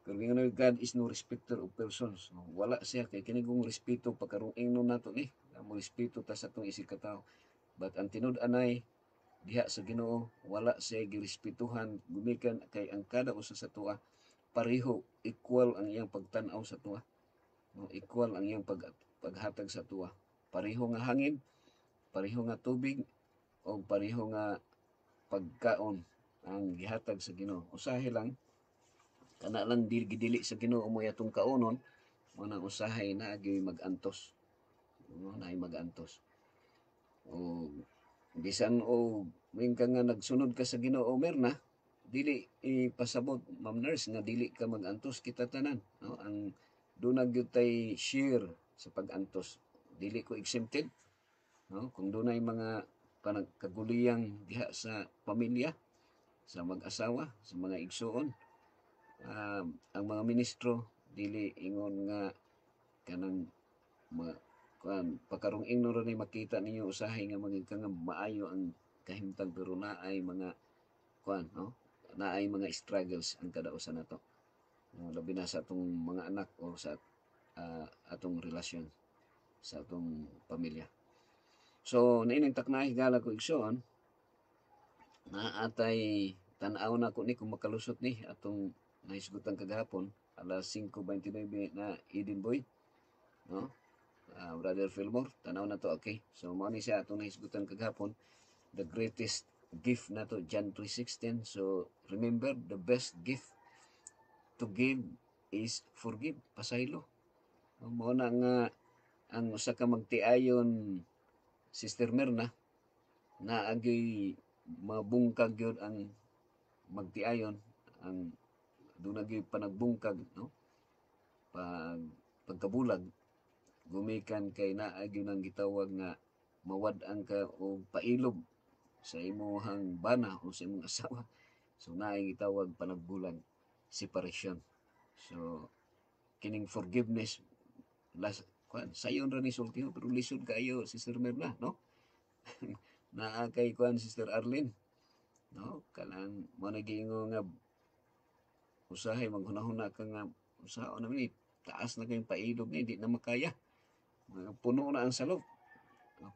Pero ingon God is no respecter of persons. No? Wala siya kay kini kung respeto pagkarong ingnon nato ni. Mo respeto ta sa atong isig katawo. But ang tinud-anay diha sa Ginoo wala siya girespetuhan gumikan kay ang kada usa sa tuwa pareho equal ang iyang pagtan-aw sa tuwa. No, equal ang iyang paghatag sa tuwa. Pareho nga hangin, pareho nga tubig o pareho nga pagkaon ang gihatag sa Ginoo. Usahay lang kana lang dili sa Ginoo mo atong kaonon mo nang usahay na agi mag-antos. No, naay mag-antos. O bisan o mingka nga nagsunod ka sa Ginoo Merna, dili ipasabot Ma'am Nurse nga dili ka mag-antos kita tanan. No, ang dunag gyud tay share sa pag-antos. Dili ko exempted. No, kung dunay mga panagkaguliyang diha sa pamilya, sa mag-asawa, sa mga igsuon, ang mga ministro dili ingon nga kanang pagkarong ingno ni makita ninyo usahay nga maging nga maayo ang kahimtang pero naay mga no, naay mga struggles ang kada usa nato. No, labi na sa atong mga anak o sa atong relasyon sa atong pamilya. So niining takna higala ko igsoon na atay tan-aw na ko ni kung makalusot ni atong nahisgutan kagahapon alas 5:29 na Eden Boy, no? Brother Fillmore, tanaw na to, okay. So mao ni siya atong nahisgutan kagahapon, the greatest gift na to John 3:16. So remember, the best gift to give is forgive, pasaylo. Mao na nga ang usa ka magtiayon Sister Merna na agi mabungkag gyud ang magtiayon ang dunag panagbungkag, no, pagkabulag gumikan kay naa gyud nang gitawag nga mawad-an ka og pailob sa imong bana o sa imong asawa. So naay gitawag panagbulag, separation. So kining forgiveness sayon ra ni sultiho pero lisod kayo Sister Merna, no? Naa kay Sister Arlene, no, kanang mo nagiingo nga usahay maghunahuna ka nga usaha na ni taas na kayong pailog ni di na makaya. Puno na ang salop.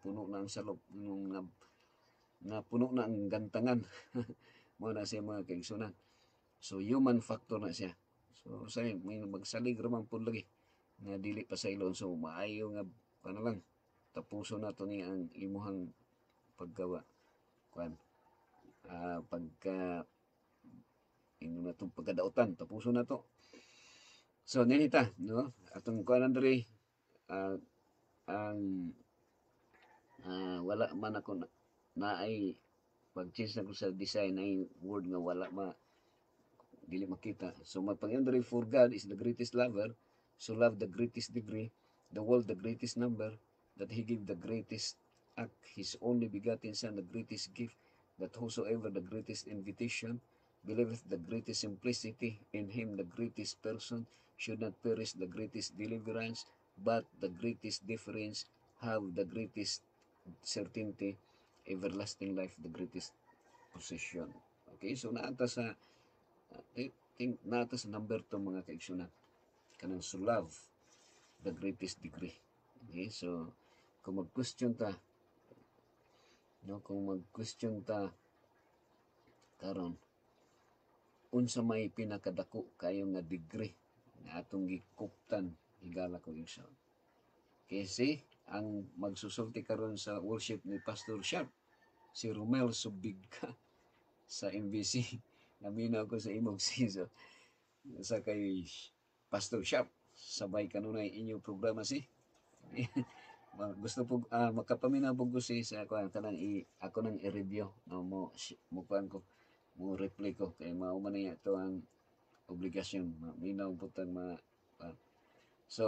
Puno na ang salop nung na puno na ang gantangan. Mo na siya mga kaigsunan. So human factor na siya. So say may magsalig ramang pud lagi nga dili pa sa ilon. So maayo nga kana lang tapuso na to ni ang imuhang paggawa pagka ino na itong pagkadautan, tapuso na to. So, ninita, no? Atong kuanan diri, ang wala man ako na ay pag-change na ko sa design ay word nga wala dili makita. So, magpangyon diri, for God is the greatest lover, so love the greatest degree, the world the greatest number, that He give the greatest act, His only begotten Son, the greatest gift, that whosoever the greatest invitation, believeth the greatest simplicity, in Him the greatest person should not perish the greatest deliverance, but the greatest difference have the greatest certainty, everlasting life, the greatest possession. Okay, so naata sa naata sa number 2 mga kaigsunan, kanang so love the greatest degree. Okay, so kung mag-question ta, no, karon unsa may pinakadako kayo nga degree nga atong gikuptan higala ko igsoon. Kasi ang magsusulti karon sa worship ni Pastor Sharp, si Romel Subigka sa MBC. Naminaw ko sa imong season sa kay Pastor Sharp. Sabay kanunay inyong programa si. Gusto po makapaminaw po ko si sa ako nang i-review no mo kuan ko mo replay ko kay mao man niya to ang obligasyon minaw putang so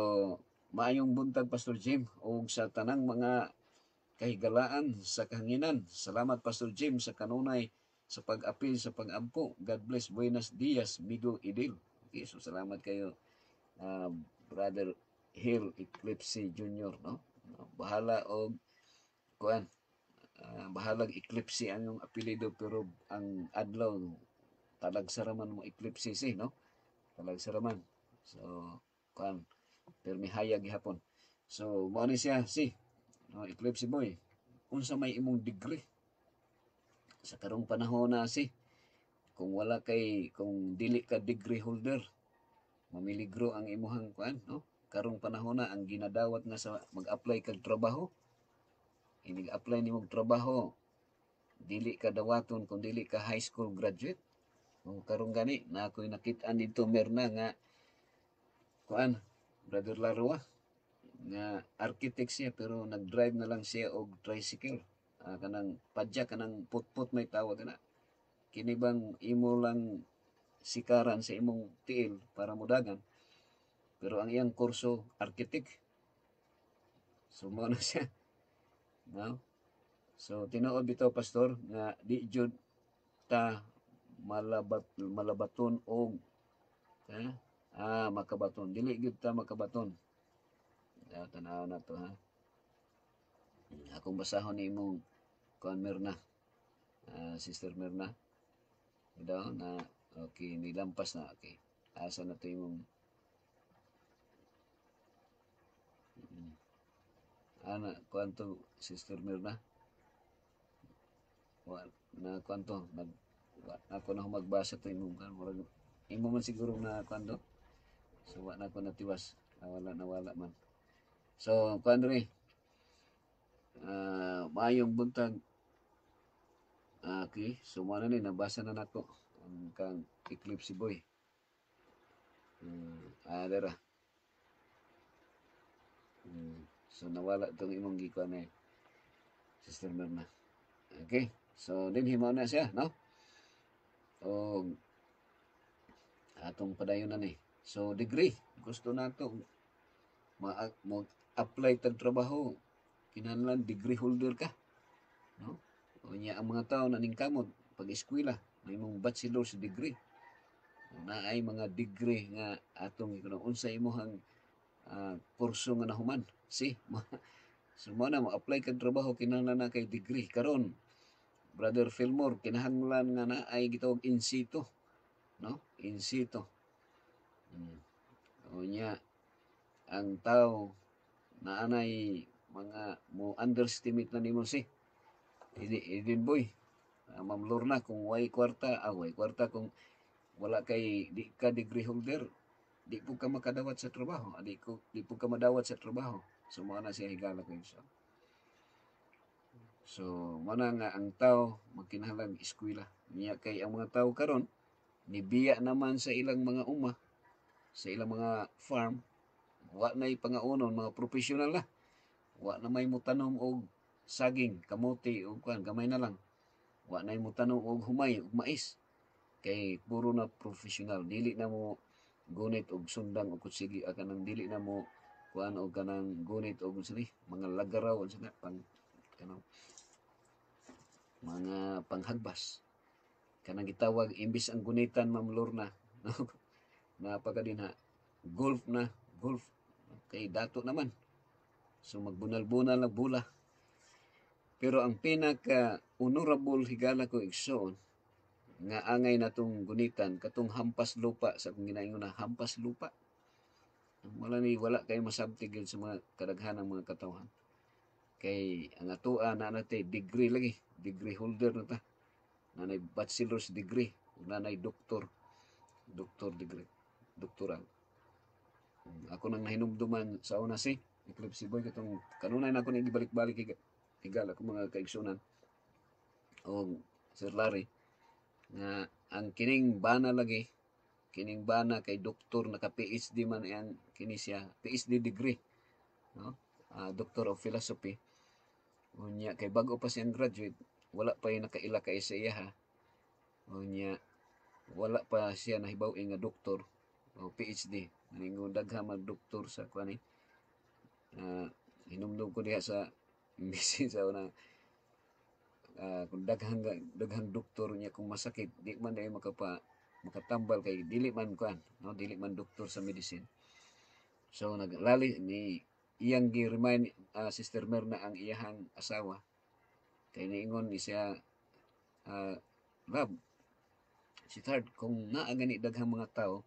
maayong buntag Pastor Jim ug sa tanang mga kahigalaan sa kahanginan. Salamat Pastor Jim sa kanunay sa pag-apil sa pag-ampo. God bless. Buenos dias Migo Idil. Okay, so salamat kayo Brother Hill Eclipse Jr. no. Bahala og kuan bahalag Eclipse ang yung apelido pero ang adlaw talag saraman mo Eclipse no. kalag saraman. So kuan permi hayag gihapon. So mao ni siya si Eclipse Boy. Unsa may imong degree sa karong panahon na si kung kung dili ka degree holder, mamiligro ang imuhang kuan, no? Karong panahon na ang ginadawat nga sa mag-apply kag trabaho, inig-apply nimong trabaho, dili ka dawaton kung dili ka high school graduate. O karong gani na ako'y nakit-an dito merna nga kuan, Brother Larua, nga architect siya pero nag-drive na lang siya og tricycle. Kanang padya kanang putput may tawag na. Kini bang imo lang sikaran sa imong tiil para mudagan. Pero ang iyang kurso architect. So mo na siya. No? So tinuod bitaw pastor nga di jud ta malabaton og makabaton. Dili jud ta makabaton. Tanaw na to ha. Akong basahon ni imong kuan Mirna. Sister Mirna. Daw na okay, nilampas na okay. Asa na to imong kuan to Sister Mirna. Na kuan to ako na magbasa to imong kan murag imo man siguro na kuan to. So wa na ko natiwas. Nawala man. So kuan ri maayong buntag. Okay, so mo na ni nabasa na nako ang kang Eclipse Boy. Dara. So nawala tong imong gikuan ni Sister Mirna. Okay, so din himaw na siya, no? O atong padayon na ni. So degree, gusto nato mag-apply tag trabaho, kinahanglan degree holder ka, no? O niya ang mga tao na ningkamot pag-eskwela, may mong bachelor's degree. Naay mga degree nga atong unsa imong kurso nga nahuman. So mo na mo-apply kag trabaho kinahanglan na kay degree. Karon Brother Fillmore, kinahanglan nga naay gitawag in situ, no? In situ. O niya ang tao naanay mga mo underestimate na nimo Edin Boy, Ma'am Lorna, kung way kwarta kung wala kay di ka degree holder, di po ka makadawat sa trabaho, di po ka madawat sa trabaho. So mo na siya higala ko isa. So mo na nga ang tao magkinahanglan eskwela. Niya kay ang mga tao karon nibiya naman sa ilang mga sa ilang mga farm, wa na'y pangaunon mga professional na. Wa na may mutanom og saging, kamote o kuan gamay na lang. Wa nay mo tanong og humay og mais. Kay puro na professional, dili na mo gunit og sundang og kutsigi kanang dili na mo kuan og kanang gunit og mga lagaraw sa pang kanang mga panghagbas. Kanang gitawag imbis ang gunitan Ma'am Lorna. Napakadinha golf kay dato naman. So magbunal-bunal na bula. Pero ang pinaka honorable higala ko igsoon nga angay natong gunitan katong hampas lupa sa kung ginaingon na hampas lupa. Wala kay masabtig sa mga kadaghanang mga katawhan. Kay ang atoa na natay degree lagi, degree holder na ta. Nanay bachelor's degree, nanay doctor degree, doktoral. Ako nang nahinumduman sa una Eclipse Boy katong kanunay na ako nang gibalik-balik higala ko mga kaigsunan o Sir Larry nga ang kining bana kay doktor naka PhD man ang kini siya PhD degree, no? Doctor of Philosophy. Unya kay bago pa siyang graduate wala pa yung nakaila kay sa iya ha. Unya wala pa siya nahibaw nga doktor o PhD ningon daghan mag doktor sa kuani. Hinumdum ko diha sa misi sa una kung daghang doktor niya kung masakit di man dai makatambal kay dili man kuan, no? Dili man doktor sa medicine. So naglali ni iyang gi-remind Sister Mirna ang iyahang asawa kay niingon ni siya Love, si Third, kung naa gani daghang mga tao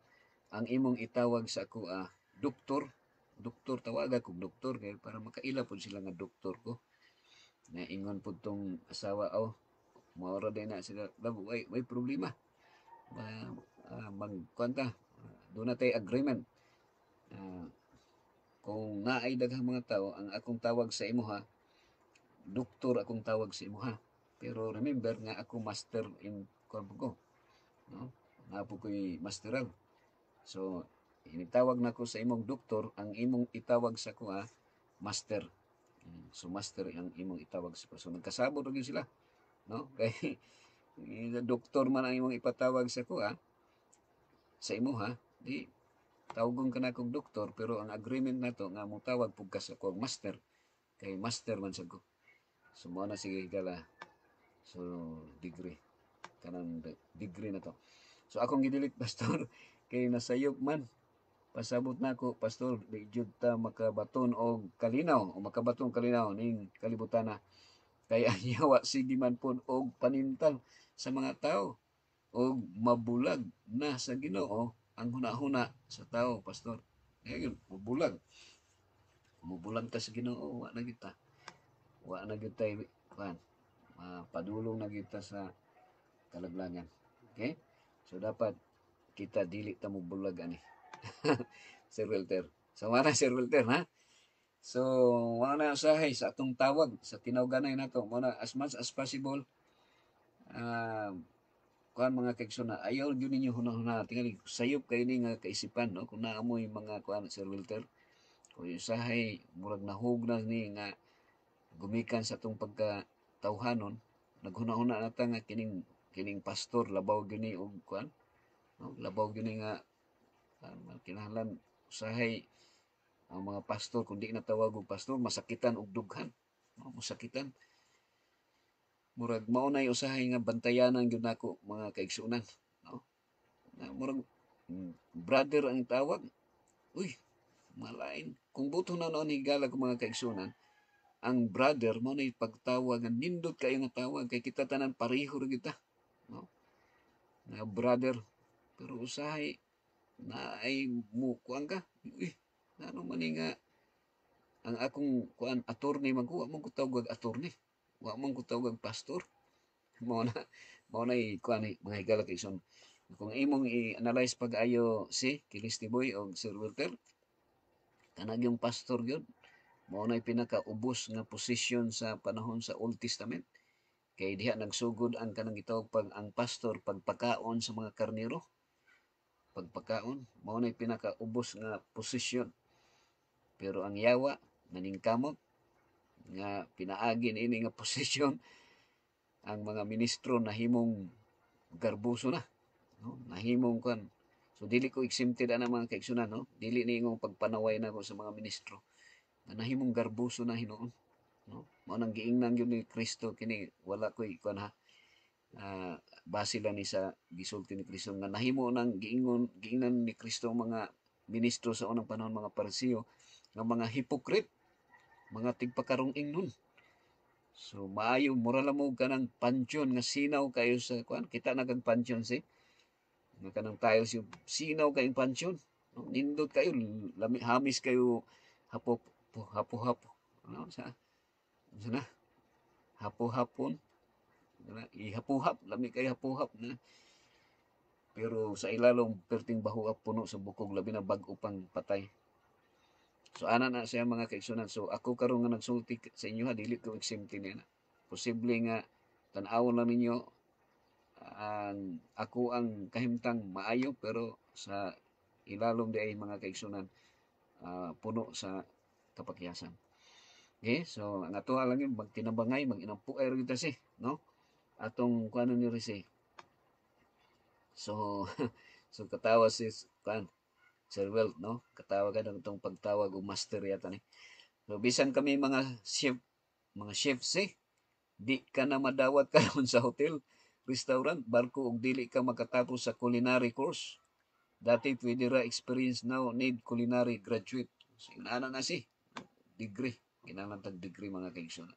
ang imong itawag sa ako doktor. Doktor, tawag ako doktor kay para makaila po sila nga doktor ko. Na ingon po tong asawa, maura din na sila, love, may problema. Magkwanta, doon na tayo agreement. Kung naay daghang mga tao, ang akong tawag sa imo doktor akong tawag sa imo Pero remember nga ako master in kwan ko. No? Nga po ko'y masteral. So, initawag na ko sa imong doktor, ang imong itawag sa ko master. So, master ang imong itawag sa ko. So, nagkasabot rin sila. No? Kay doktor man ang imong ipatawag sa ko sa imo di tawgon ka na kong doktor, pero ang agreement na to nga mo tawag pug ka sa ko master. Kay master man sa ko. So, mo na sige gala. So, degree. Kanang degree na to. So, akong gidilit, pastor, kay nasayop man. Pasabot na ako, pastor, di jud ta makabaton og kalinaw, o makabaton kalinaw ning kalibutan na. Kaya yawa sige man po og panintal sa mga tao og mabulag na sa Ginoo ang hunahuna sa tao, pastor. Ngayon, mabulag. Mabulag ta sa Ginoo, wa na kita. Wa na kita padulong na kita sa kalaglangan. Okay? So dapat kita dili ta mo bulag ani. Sir Walter. So wala Sir Walter So wala na usahay sa atong tawag sa tinawganay nato mo na as much as possible kuan mga kaigsoon ayaw gyud ninyo hunahuna tingali sayop kay ni nga kaisipan no kung naamoy mga kuan Sir Walter kung usahay murag nahugna ni nga gumikan sa atong pagkatawhanon naghunahuna nata nga kining pastor labaw gyud og kuan no? Labaw gyud nga kinahanglan usahay ang mga pastor kung di natawag og pastor masakitan og dughan no? Masakitan murag mao nay usahay nga bantayanan gyud nako mga kaigsuonan no na murag brother ang tawag uy malain kung buto na noon higala ko mga kaigsuonan ang brother mo na pagtawag ang nindot kayo nga tawag kay kita tanan pareho ra kita no na brother pero usahay na ay mo kuan ka ano man nga ang akong kuan attorney man ko wa man ko tawag attorney wa man ko tawag pastor mo na kuan mga higala kay son kung imong i-analyze pag-ayo si Kilisty Boy o Sir Walter kanang yung pastor gyud mao nay pinakaubos nga posisyon sa panahon sa Old Testament kay diha nagsugod ang kanang gitawag ang pastor pagpakaon sa mga karnero pagpakaon mao nay pinakaubos nga posisyon pero ang yawa naningkamot nga pinaagi ini nga posisyon ang mga ministro nahimong garbuso na no nahimong kan so dili ko exempted ana mga kaigsunan no dili ni ingong pagpanaway na ko sa mga ministro na nahimong garbuso na hinuon no mao nang giingnan gyud ni Kristo kini wala koy kuan base lang ni sa gisulti ni Kristo nga nahimo nang giingnan ni Kristo mga ministro sa unang panahon mga Parisiyo nga mga hypocrite mga tigpakarong ingnon so maayo moral mo kanang pansyon nga sinaw kayo sa kuan kita na kang pansyon nga kanang tiles yung sinaw kayong pansyon no? Nindot kayo hamis kayo hapo ano sa na hapo-hapon ihapuhap lami kay hapuhap na pero sa ilalom perting bahuap puno sa bukog labi na bag-o pang patay so ana na siya mga kaigsunan so ako karon nga nagsulti sa inyo dili ko exempt niya na posible nga tan-awon lang ninyo ako ang kahimtang maayo pero sa ilalom di ay mga kaigsunan puno sa kapakyasan. Okay, so ang ato lang yun magtinabangay mag-inampuay ro kita no atong kuano ni Risi so so katawa si kan Sir Welt no katawa ka ng pagtawag o master yata ni so bisan kami mga chefs di ka na madawat karon sa hotel restaurant barko og dili ka makatapos sa culinary course dati pwede ra experience now need culinary graduate so inaana na degree kinahanglan tag degree mga kaigsunan.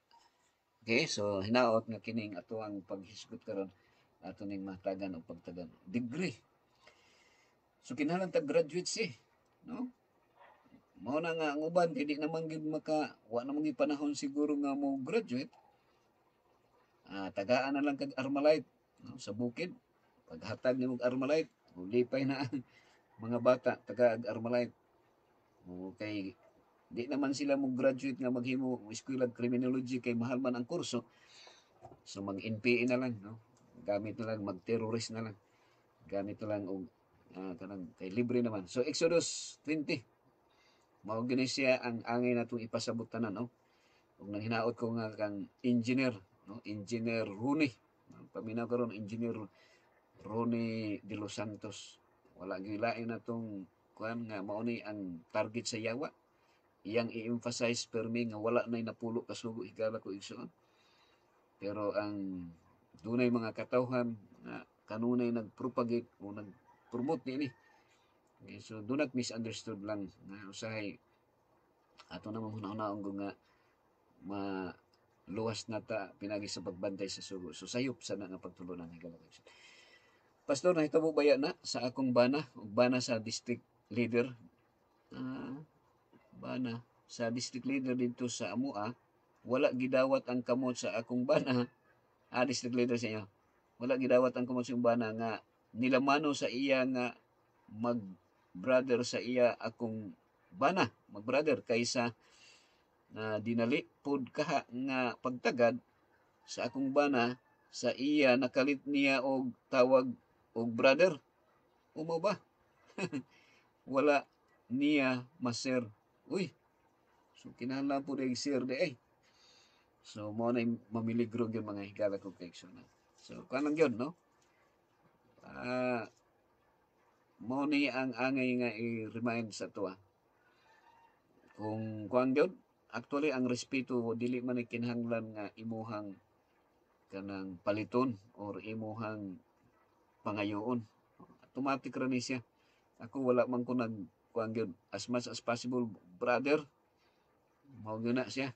Okay, so hinaot nga kining ato ang paghisgot karon ato ning matagan o pagtagan degree. So kinahanglan ta graduate si, no? Mao na nga ang uban kay di naman gyud wa naman gyud panahon siguro nga mo graduate. Tagaan na lang kag Armalite, no? Sa bukid paghatag nimo og Armalite, lipay na ang mga bata taga Armalite. Okay, di naman sila mo graduate nga maghimo og eskwela criminology kay mahal man ang kurso. So mag NPA na lang, no? Gamit na lang mag-terrorist na lang. Gamit na lang og kanang kay libre naman. So Exodus 20. Mao gini siya ang angay natong ipasabot tanan, no? Ug nanghinaot ko nga kang engineer, no? Engineer Rooney. Paminaw karon Engineer Rooney de los Santos. Wala gilain natong kuan nga mao ni ang target sa yawa. Iyang i-emphasize permi nga wala nay napulo ka sugo higala ko igsoon. Pero ang dunay mga katawhan nga kanunay nagpropagate o nagpromote niini. Okay, so do not misunderstood lang nga usahay ato namang hunahunahon nga maluwas na ta pinagi sa pagbantay sa sugo. So sayop sana nga pagtulunan higala ko igsoon. Pastor, nahitabo baya na sa akong bana ug bana sa district leader. Bana sa district leader dito sa Amua, wala gidawat ang kamot sa akong bana. District leader sa inyo. Wala gidawat ang kamot sa akong bana nga nilamano sa iya nga mag-brother sa iya akong bana, mag-brother kaysa na dinali pod kaha nga pagtagad sa akong bana sa iya nakalit niya og tawag og brother. Umo ba? Wala niya maser. Uy. So kinahanglan po dai sir di. So mo na mamiligro gyud mga higala kong kaigsunan. So kanang gyud, no? Mo ni ang angay nga i-remind sa tuwa. Kung kuang gyud, actually ang respeto dili man kinahanglan nga imuhang kanang paliton or imuhang pangayoon. Automatic ra ni siya. Ako wala man ko kuang gyud as much as possible brother. Mao gyud na siya.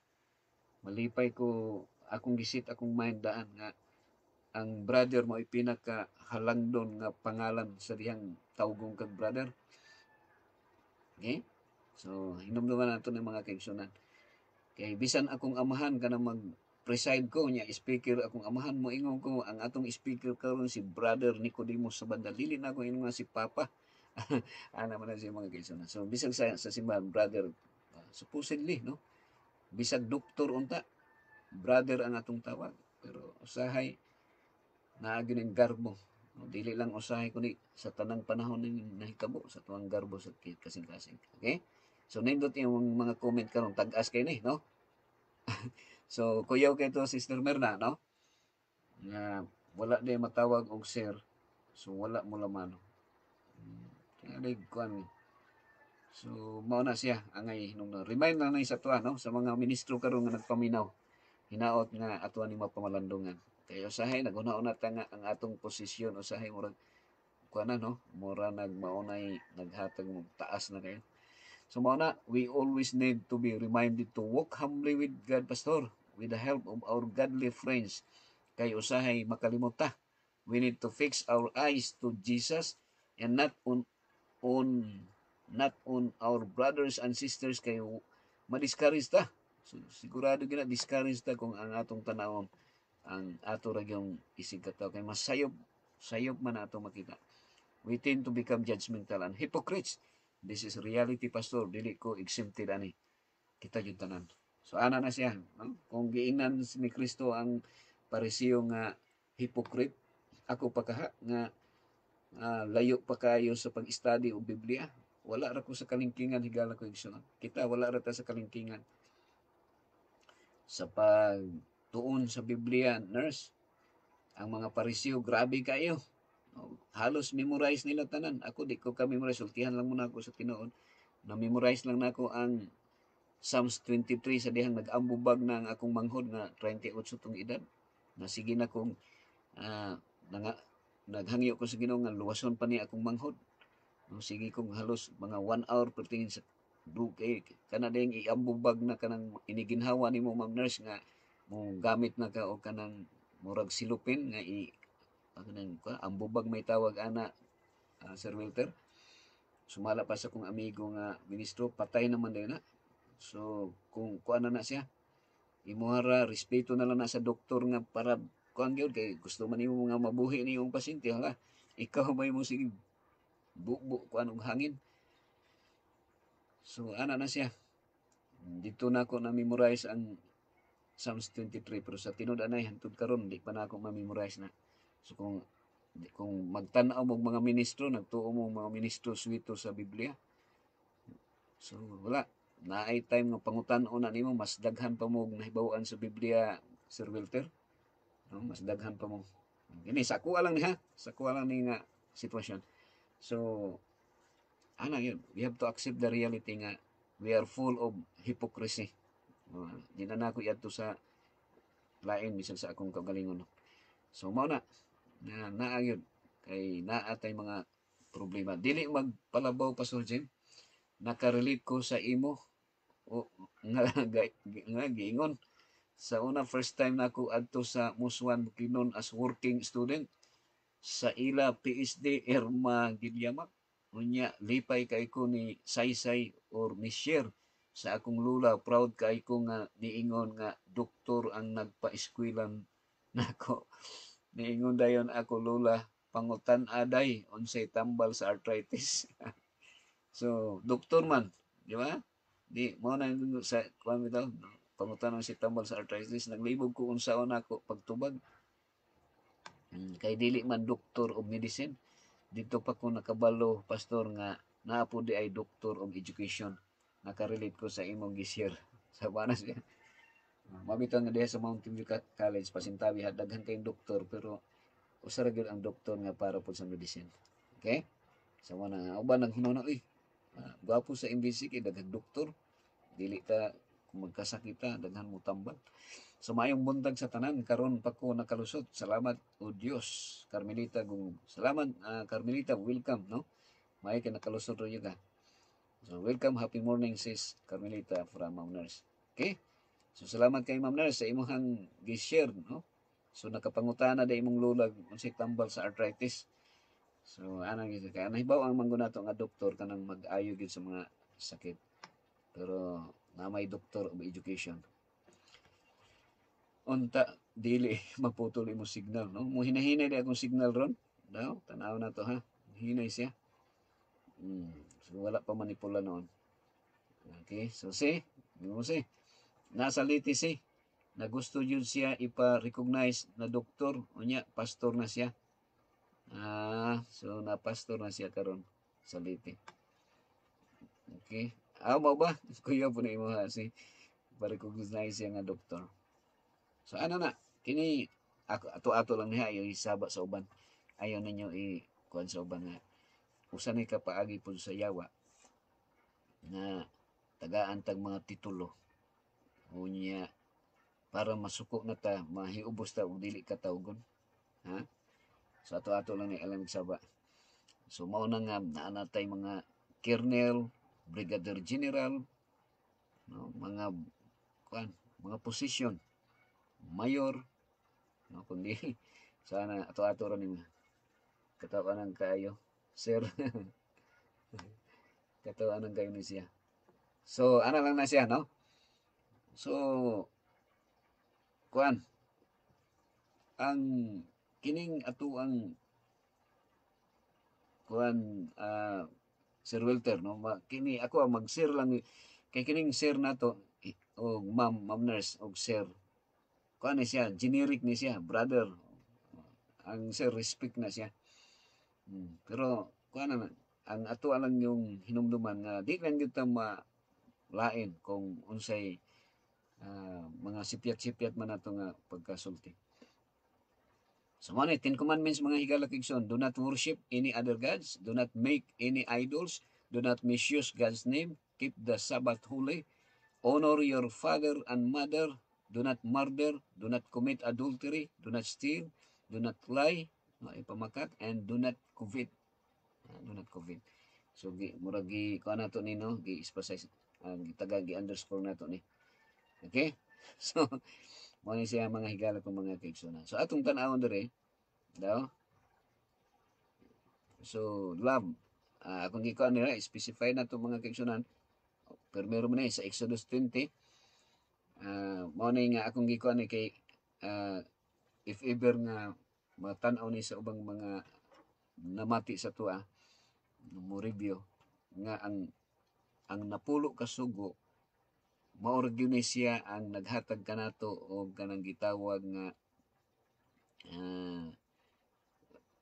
Malipay ko akong gisit akong mind daan nga ang brother mo ay pinaka halangdon nga pangalan sa dihang tawgong kag brother. Okay? So hinumduman nato ng mga kaigsunan. Kay bisan akong amahan kana mag-preside ko nya speaker akong amahan mo ingon ko ang atong speaker karon si Brother Nicodemus sa banda dili na ko ingon si Papa. Ana man na siya mga kaigsunan. So bisag sa simbahan brother supposedly, no? Bisag doktor unta brother ang atong tawag. Pero usahay naagin garbo. No, dili lang usahay kundi sa tanang panahon ning nahitabo sa tuang garbo sa kasing-kasing. Okay? So nindot yung mga comment karon tag-as kay ni, no? So kuyaw kay to Sister Merna, no? Nga wala day matawag og sir. So wala mo lamano. Kaya kuan. So mao na siya angay hinungdan. Remind na nay sa tuwa, no? Sa mga ministro karon nga nagpaminaw. Hinaot nga atuan ni mapamalandungan. Kaya usahay naguna-una ta nga ang atong posisyon usahay murag kuan na, no? Mura nagmaunay naghatag mo taas na kayo. So mao na, we always need to be reminded to walk humbly with God, Pastor, with the help of our godly friends. Kay usahay makalimot ta. We need to fix our eyes to Jesus and not on our brothers and sisters kay ma-discourage ta. So, sigurado gina discourage ta kung ang atong tanawon ang ato ra gyung isig kataw kay mas sayop man ato makita. We tend to become judgmental and hypocrites. This is reality, Pastor. Dili ko exempted ani. Kita jud tanan. So ana na siya, no? Kung giingnan ni Kristo ang parisiyo nga hypocrite, ako pa kaha nga layo pa kayo sa pag-study og Biblia. Wala ra ko sa kalingkingan higala ko igsoon. Kita wala ra ta sa kalingkingan. Sa pagtuon sa Biblia, nurse, ang mga parisiyo grabe kayo. Halos memorize nila tanan. Ako di ko ka-memorize. Sultihan lang muna ako sa tinuod. Na-memorize lang nako ang Psalms 23 sa dihang nag-ambubag na ang akong manghod nga 38 tong edad. Na sige na kong naghangyo ko sa Ginoo nga luwason pa ni akong manghod. Sige kong halos mga 1 hour pertingin sa dugay. Kana ding iambubag na kanang iniginhawa nimo Ma'am Nurse nga mo gamit na ka o kanang murag silupin nga ang bubag may tawag ana Sir Wilter. sumala pa sa kong amigo nga ministro, patay naman din na. So kung kuan na siya, imuhara respeto na lang na sa doktor nga para kuan gyud kay gusto man nimo nga mabuhi ni yung pasyente hala. Ikaw may mo sige bubo kuan og hangin. So ana na siya. Dito na ako na memorize ang Psalms 23 pero sa tinud anay hantud karon di pa na ako ma-memorize na. So kung magtan-aw mo mga ministro, nagtuo mo mga ministro swito sa Biblia. So wala, naay time nga pangutan-o na nimo mas daghan pa mo nahibaw-an sa Biblia, Sir Wilter. No, mas daghan pa mo. Ini sa kuha lang ni ha, sa kuha lang ni nga sitwasyon. So ana yun, we have to accept the reality nga we are full of hypocrisy. Di na ako yadto sa lain bisan sa akong kagalingon. So mao na yun kay naa tay mga problema. Dili magpalabaw Pastor Jim. Nakarelate ko sa imo o nga giingon. Sa una first time na ako adto sa Muswan Bukidnon as working student sa ila PSD Irma Gidyamak. Unya lipay kay ko ni Saysay or ni Sher sa akong lula, proud kay ko nga niingon nga doktor ang nagpa-eskwelan nako. Niingon dayon ako lula, pangutan aday unsay tambal sa arthritis. So doktor man, di ba? Di mo na sa kuan bitaw, pangutan unsay tambal sa arthritis, naglibog ko unsaon ako pagtubag. Kay dili man doktor og medicine. Dito pa ko nakabalo, pastor, nga naapo di ay doctor of education. Nakarelate ko sa imong gisir. Sa banas niya. Mabitaw nga diha sa Mountain View College, pasintabi, daghan kayong doktor, pero usara gyud ang doktor nga para po sa medicine. Okay? Sa mga nga, uban nang hinuna, gwapo sa MBC kay daghan doktor. Dili ta, kung magkasakita, daghan mo tambal. So mayong buntag sa tanan karon pa ko nakalusot. Salamat o Dios. Carmelita gung. Salamat Carmelita, welcome no. May ka nakalusot ro ka. So welcome, happy morning sis Carmelita from Ma'am Nurse. Okay? So salamat kay Ma'am Nurse sa imong gi-share no. So nakapangutana da imong lulag unsay tambal sa arthritis. So anang gyud kay nahibaw ang manggunato nga doktor kanang mag-ayo gyud sa mga sakit. Pero na may doktor of education. Unta dili maputol imo signal no. Mo hinahinay di akong signal ron. Daw tanaw na to ha. Hinay siya. So wala pa manipula noon. Okay, so mo nasa liti na gusto yun siya ipa-recognize na doktor unya pastor na siya. So na pastor na siya karon sa liti. Okay. Mo ba? Kuya po na imo ha pa-recognize siya nga doktor. So ano na, kini ako ato-ato lang niya ayo isaba sa uban. Ayaw ninyo i-kuan sa uban nga. Usa ni kapaagi po sa yawa na tagaan tag mga titulo. Unya para masuko na ta, mahiubos ta og dili katawgon. Ha? So ato-ato lang ni alam saba. So mao na nga naanatay mga colonel, brigadier general, no, mga kuan, mga posisyon mayor no kundi sana ato-ato ra nimo katawanan kayo sir katawanan kayo ni siya. So ana lang na siya no. So kuan ang kining ato ang kuan Sir Walter no kini ako ang mag-share lang kay kining share nato og ma'am nurse og sir kuan ni siya, generic ni siya, brother. Ang sir respect na siya. Pero kuan na ang ato lang yung hinumduman nga di lang gyud ta lain kung unsay mga sipyat-sipyat man nato nga pagkasulti. So man 10 commandments mga higala kigson, do not worship any other gods, do not make any idols, do not misuse God's name, keep the Sabbath holy, honor your father and mother, do not murder, do not commit adultery, do not steal, do not lie, ipamakat, and do not covet. Do not covet. So murag kuan nato ni no, gi-emphasize gitaga gi-underscore nato ni. Okay? So mo ni siya mga higala kong mga kaigsoonan. So atong tan-awon diri daw. So love akong gikuan nila specify na to mga kaigsunan. Primero man sa Exodus 20, mao na nga akong gikuan ni kay if ever nga matan-aw ni sa ubang mga namati sa tuwa mo review nga ang napulo ka sugo mao ra gyud ni siya ang naghatag kanato og kanang gitawag nga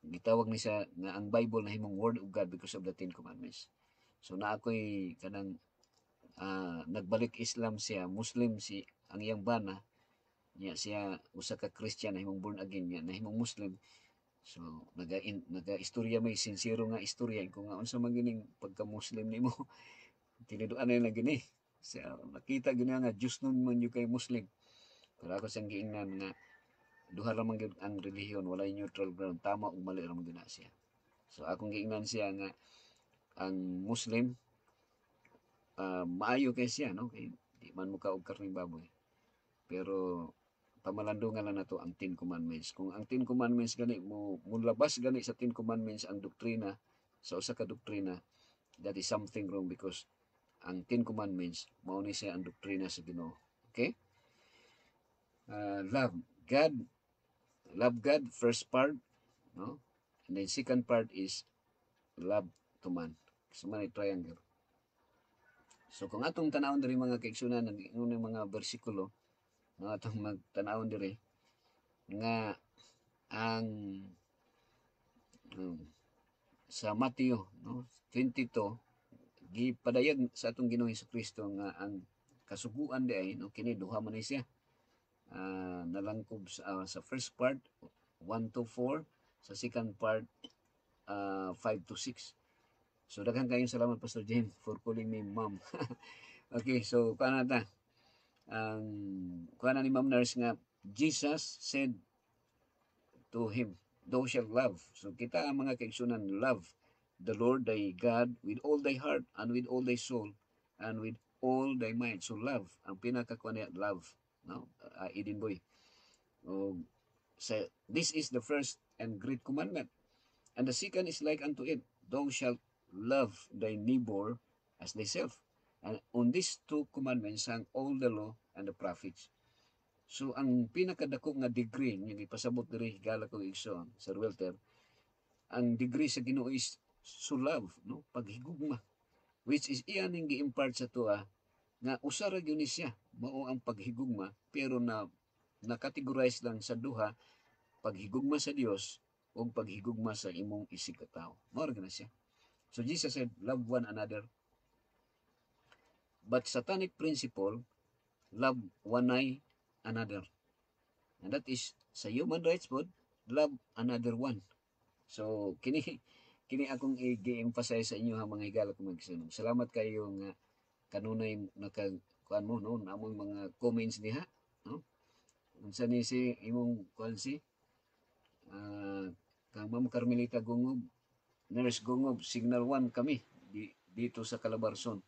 gitawag ni siya nga ang Bible na himong word of God because of the Ten Commandments. So na ako'y kanang nagbalik Islam siya, Muslim si ang iyang bana niya siya usa ka Christian na himong born again niya na himong Muslim. So naga-istorya may sincero nga istorya kung nga unsa man gining pagka-Muslim nimo. Tiniduan na gini. Siya nakita gini nga Diyos nun man yung kay Muslim. Pero ako siyang giingnan nga duha ra man gyud ang relihiyon, walay neutral ground, tama ug mali ra man gyud na siya. So akong giingnan siya nga ang Muslim maayo kay siya, no, kay di man mo og karning baboy, pero pamalandungan lang nato ang Ten Commandments. Kung ang Ten Commandments gani mo labas gani sa Ten Commandments ang doktrina sa usa ka doktrina, that is something wrong because ang Ten Commandments mao ni siya ang doktrina sa Ginoo. Okay? Love God, first part, no? And then second part is love to man. So man triangle. So kung atong tanawon diri mga kaigsunan ng mga bersikulo, no, atong magtanawon diri nga ang sa Mateo, no, 22 gipadayag sa atong Ginoong Hesukristo nga ang kasuguan di ay, no, kini duha man ni siya. Nalangkob sa first part 1 to 4, sa second part 5 to 6. So daghan kayong salamat Pastor James for calling me ma'am. Okay, so kuana ta kuana ni Ma'am Nurse nga Jesus said to him, thou shalt love. So kita ang mga kaigsunan, love the Lord thy God with all thy heart and with all thy soul and with all thy mind. So love ang pinakakuan niya, love, no, Eden boy. So this is the first and great commandment, and the second is like unto it, thou shalt love thy neighbor as thyself. And on these two commandments hang all the law and the prophets. So ang pinakadako nga degree nga ipasabot diri higala ko igsoon Sir Walter, ang degree sa Ginoo is so love, no, paghigugma, which is iyan ning gi-impart sa tuwa nga usa ra gyud ni siya mao ang paghigugma, pero na-categorize lang sa duha, paghigugma sa Dios o paghigugma sa imong isig ka tawo. Mao ra na siya. So Jesus said, love one another. But satanic principle, love one another. And that is sa human rights pod, love another one. So kini akong i-emphasize sa inyo ha mga higala kong magsunod. Salamat kayo nga kanunay nakakuan mo, no, namong mga comments diha, no. Unsa ni si imong kuan si kang Ma'am Carmelita Gungob, Nurse Gungob, Signal 1 kami dito sa Calabarzon.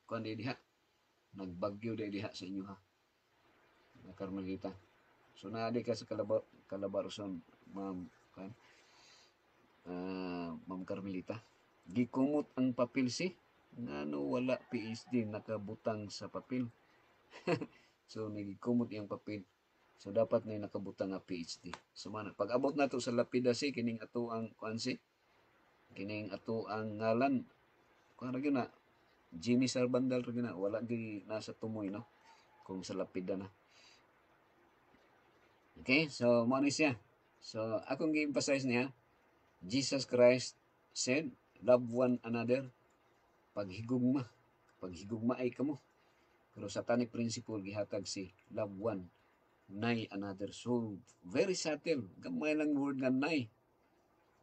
Kuan diha, nagbagyo diha sa inyo ha, na Carmelita. So naadi ka sa Calabarzon, Ma'am Ma'am Carmelita. Gikumot ang papel si ngano wala PhD, nakabutang sa papel. So nagikumot iyang papel. So dapat na nakabutang nga PhD. So man pag abot nato sa lapida si kining ato ang kuan si kining ato ang ngalan kuan ra gyud na Jimmy Sarbandal ra gyud na, wala gyud nasa tumoy, no, kung sa lapida na. Okay, so mo ni siya. So akong gi-emphasize niya, Jesus Christ said, love one another. Paghigugma ay kamo. Pero satanic principle gihatag si love one nay another. So very subtle, gamay lang word nga nay,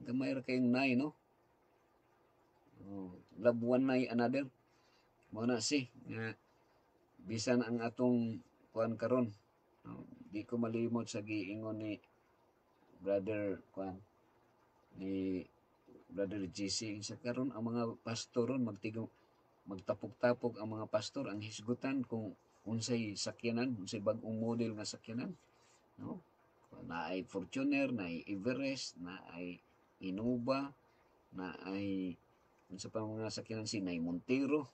gamay ra kayong nay, no. Love one nay another mo na si nga bisan ang atong kuan karon, di ko malimot sa giingon ni brother kuan ni Brother JC sa karon, ang mga pastor ron magtapok-tapok ang mga pastor ang hisgutan kung unsay sakyanan, unsay bag-ong model nga sakyanan, no, na ay Fortuner, na ay Everest, na ay Innova, na ay Unsa pa mga sakyanan si Nay Montero.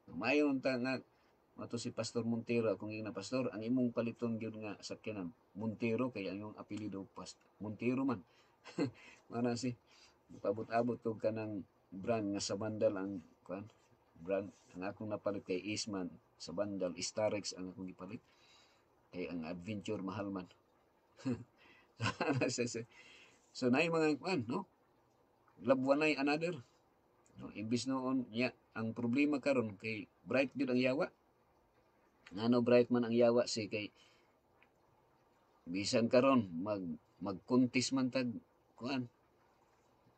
Mayon ta nga mato si Pastor Montero kung ina pastor ang imong paliton gyud nga sakyanan Montero kay ang imong apelyido Montero man. Mana si pabot-abot og kanang brand nga sa bandal ang kuan brand ang akong napalit kay Eastman sa bandal Starex ang akong gipalit kay ang Adventure mahal man. So nay mga kuan no love one ay another no imbis noon ya ang problema karon kay bright gyud ang yawa ngano bright man ang yawa si kay bisan karon magkuntis man tag kuan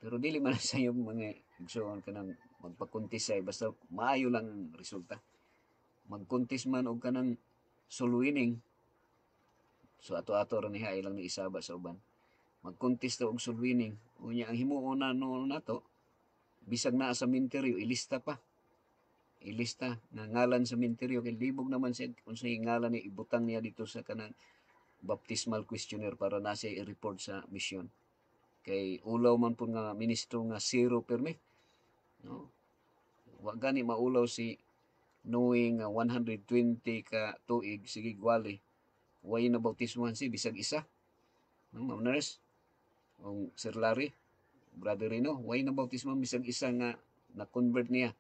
pero dili man sa iyo mga igsoon kanang magpakuntis ay basta maayo lang ang resulta magkuntis man og kanang soul winning so ato-ato ra niha ilang ni isaba sa uban magkuntis og soul winning unya ang himuon na no nato bisag naa sa minteryo ilista nga ngalan sa minteryo kay libog naman siya unsay ngalan ni ibutang niya dito sa kanang baptismal questionnaire para na siya i-report sa mission kay ulaw man po nga ministro nga zero permi no wa gani maulaw si knowing 120 ka tuig sige gwali way na bautismohan si bisag isa no Ma'am Nurse o Sir Larry Brother Rino way na bautismo bisag isa nga na-convert niya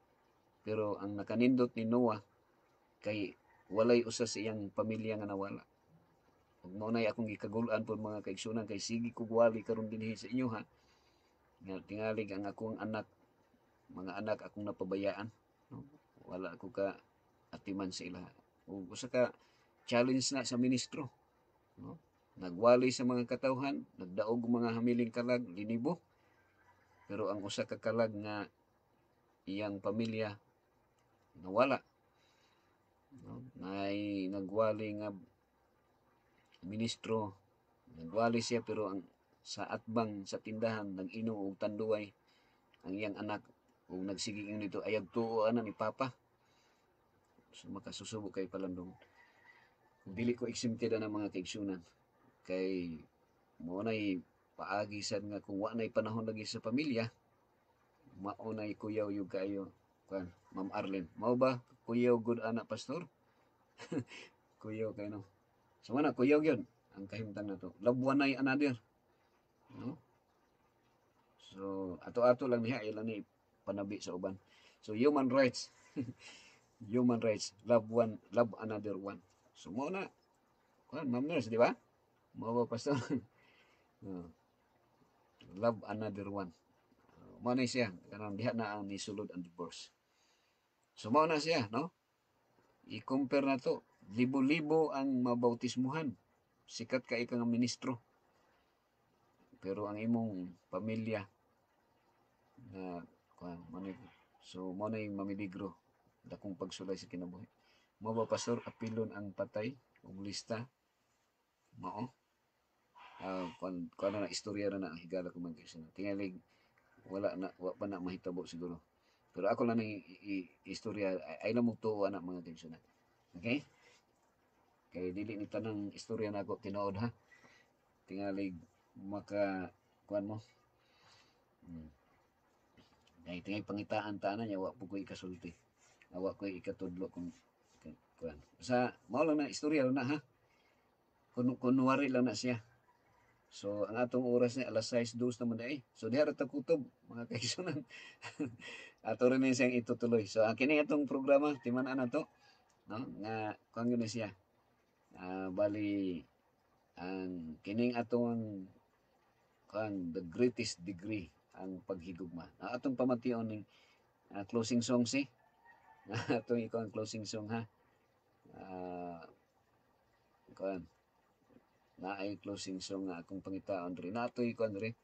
pero ang nakanindot ni Noah kay walay usa sa iyang pamilya nga nawala. Ug mao nay akong gikagul-an po mga kaigsunan kay sige ko gwali karon dinhi sa inyo ha. Nga tingalig ang akong anak mga anak akong napabayaan no? Wala ako ka atiman sa ila. Ug usa ka challenge na sa ministro no? Nagwali sa mga katawhan, nagdaog mga hamiling kalag linibo. Pero ang usa ka kalag nga iyang pamilya nawala. No? Nay nagwali nga ministro, nagwali siya pero ang sa atbang sa tindahan nag-inom og tanduay ang iyang anak ug nagsiging nito ayag tuo ana ni papa. So makasusubo kay palandong. Dili ko exempted na mga kaigsunan kay mo nay paagi sad nga kung wa nay panahon lagi sa pamilya mao nay kuyaw yung kayo kan Ma'am Arlene mao ba kuyaw good anak pastor kuyaw kay no so mana kuyaw gyud ang kahimtang nato love one ay another no so ato-ato lang niya ilan ni panabi sa uban so human rights human rights love one love another one so mo na kan Ma'am Nurse di ba mao ba pastor love another one mao na siya kanang diha na ang nisulod ang divorce so mao na siya no i-compare na to libo-libo ang mabautismuhan sikat ka ika nga ministro pero ang imong pamilya na kuan manay so mao nay mamiligro dakong pagsulay sa kinabuhi mao ba pastor apilon ang patay og lista mao kuan na istorya na higala ko man kasi tingalig wala pa na mahitabo siguro pero ako lang ng istorya ay na mugtuo anak mga kaigsunan okay kay dili ni tanang istorya na ako tinuod ha tingalig maka kuan mo kay tingay pangitaan tanan niya wa po ko ikasulti wa ko ikatudlo kung kuan sa mao lang na istorya lang na ha kunwari lang na siya. So, ang atong oras ni alas 6:02 naman na eh. So, diha ra ta kutob, mga kaigsunan. Ato rin na siyang itutuloy. So, ang kini atong programa, timan na to, no? Nga, kung yun na siya. Bali, ang kining atong the greatest degree ang paghigugma. Atong pamation ning closing song si. Atong ikaw ang closing song ha. Kuan na ay closing song nga akong pangitaon rin natoy ko andre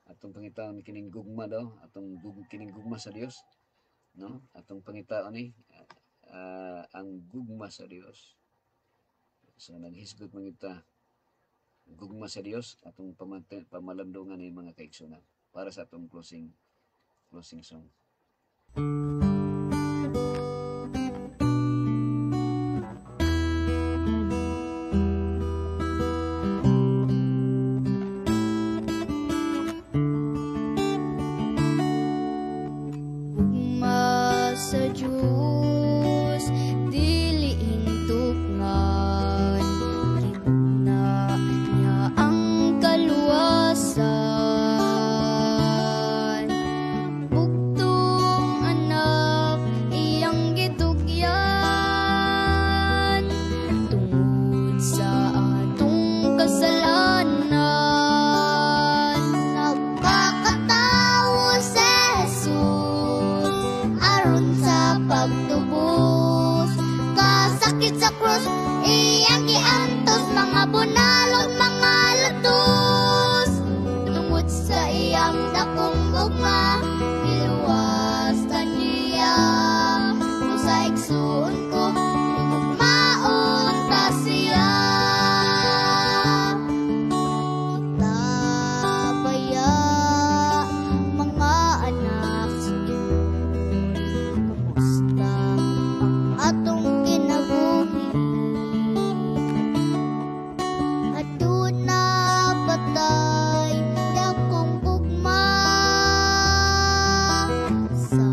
atong pangitaon kining gugma daw atong kining gugma sa Dios no atong pangitaon ni ang gugma sa Dios so naghisgot mangita gugma sa Dios atong pamalandungan ni mga kaigsunan para sa atong closing song. igsuon ko, maon ta siya. Kita baya, mga anak sa Diyos, kamusta ang atong kinabuhi? Aduna patay dakong gugma sa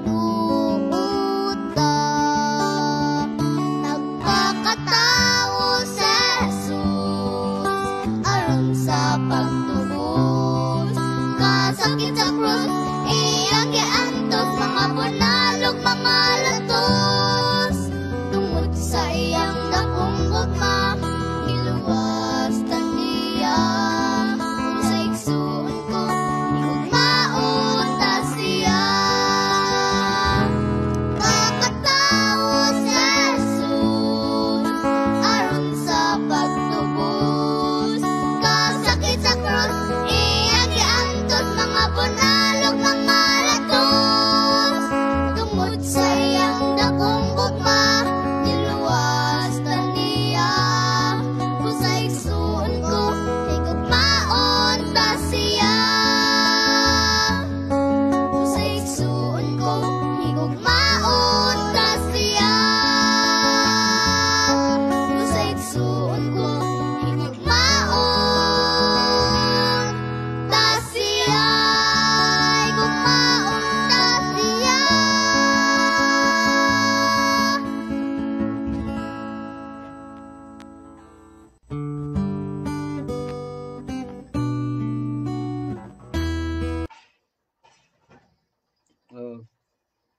luuta. Nagpakatawo sa Jesus aron sa pagtubos. Kasakit sa krus iyang giantos, mga bunalog mga latos. Tungod sa iyang dakong gugma, giluwas ta niya. Sa igsuon ko, igugmaon ta siya. Kakatawo sa Jesus aron sa pagtubos. Kasakit sa krus iyang giantos, mga bunalog mga latos. Tungod sa iyang dakong gugma, giluwas ta niya. Kung sa igsuon ko, igugmaon ta siya. Kung sa igsuon ko, igugmaon ta siya. Kung sa igsuon ko, igugmaon ta siya. Igugmaon ta siya.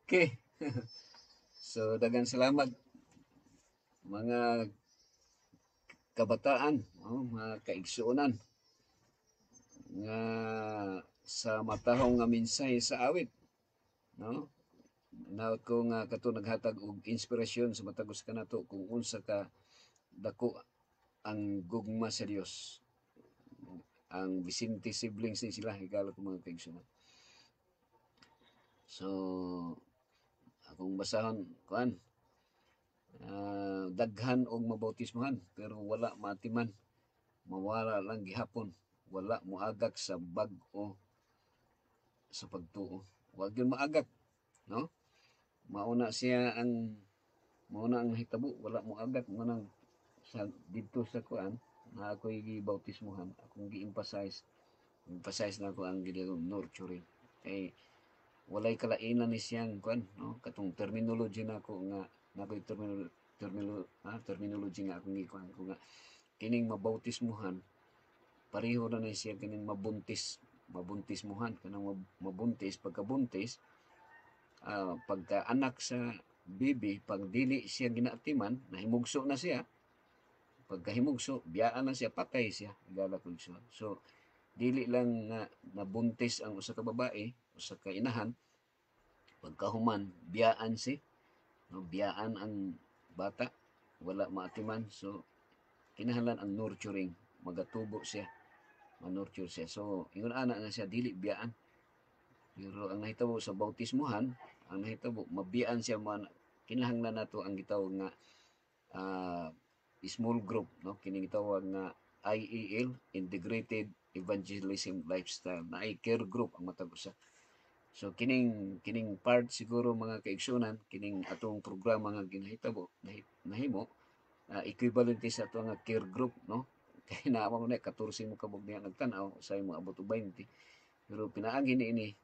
Okay. So, daghang salamat mga kabataan, mga kaigsuonan nga sa matahong nga mensahe sa awit, no? Naot ko nga kato naghatag og inspirasyon sa matagos kanato kung unsa ka dako ang gugma sa Dios. Ang Vicente siblings ni sila, higala ko mga kaigsuonan. So, akong basahon kuan, daghan og mabautismohan pero wala matiman, mawala lang gihapon, wala moagak sa bag-o sa pagtuo. Wag yun maagak, no? Mauna ang hitabo, wala moagak mo nang sa dito sa kuan na ako'y gibautismohan, akong gi-emphasize na ako ang ginagawang nurturing. Kay walay kalainan ni siyang kuan, no? Katong terminology na ako nga nakoy terminology nga akong gikuan ko nga kining mabautismuhan pareho na ni siya kining mabuntismuhan kanang mabuntis pagkabuntis, pagka anak sa bibi, pag dili siya ginaatiman nahimugso na siya, pagkahimugso biyaan na siya, patay siya, igala ko siya. So dili lang nga nabuntis ang usa ka babae, usa ka inahan, pagkahuman biyaan si, no, biyaan ang bata, wala maatiman. So kinahanglan ang nurturing, magatubo siya, manurture siya. So ingon ana nga siya dili biyaan. Pero ang nahitabo sa bautismuhan, ang nahitabo mabiyaan siya, kinahanglan nato ang gitawag nga small group, no, kining gitawag nga IEL, Integrated Evangelism Lifestyle, na ay care group ang matag usa. So kining part siguro mga kaigsunan, kining atong programa nga ginahitabo nahimo equivalent sa ato nga care group, no? Kay naa mo na 14 mo kabog niya nagtan-aw, say mo abot 20. Pero pinaagi ini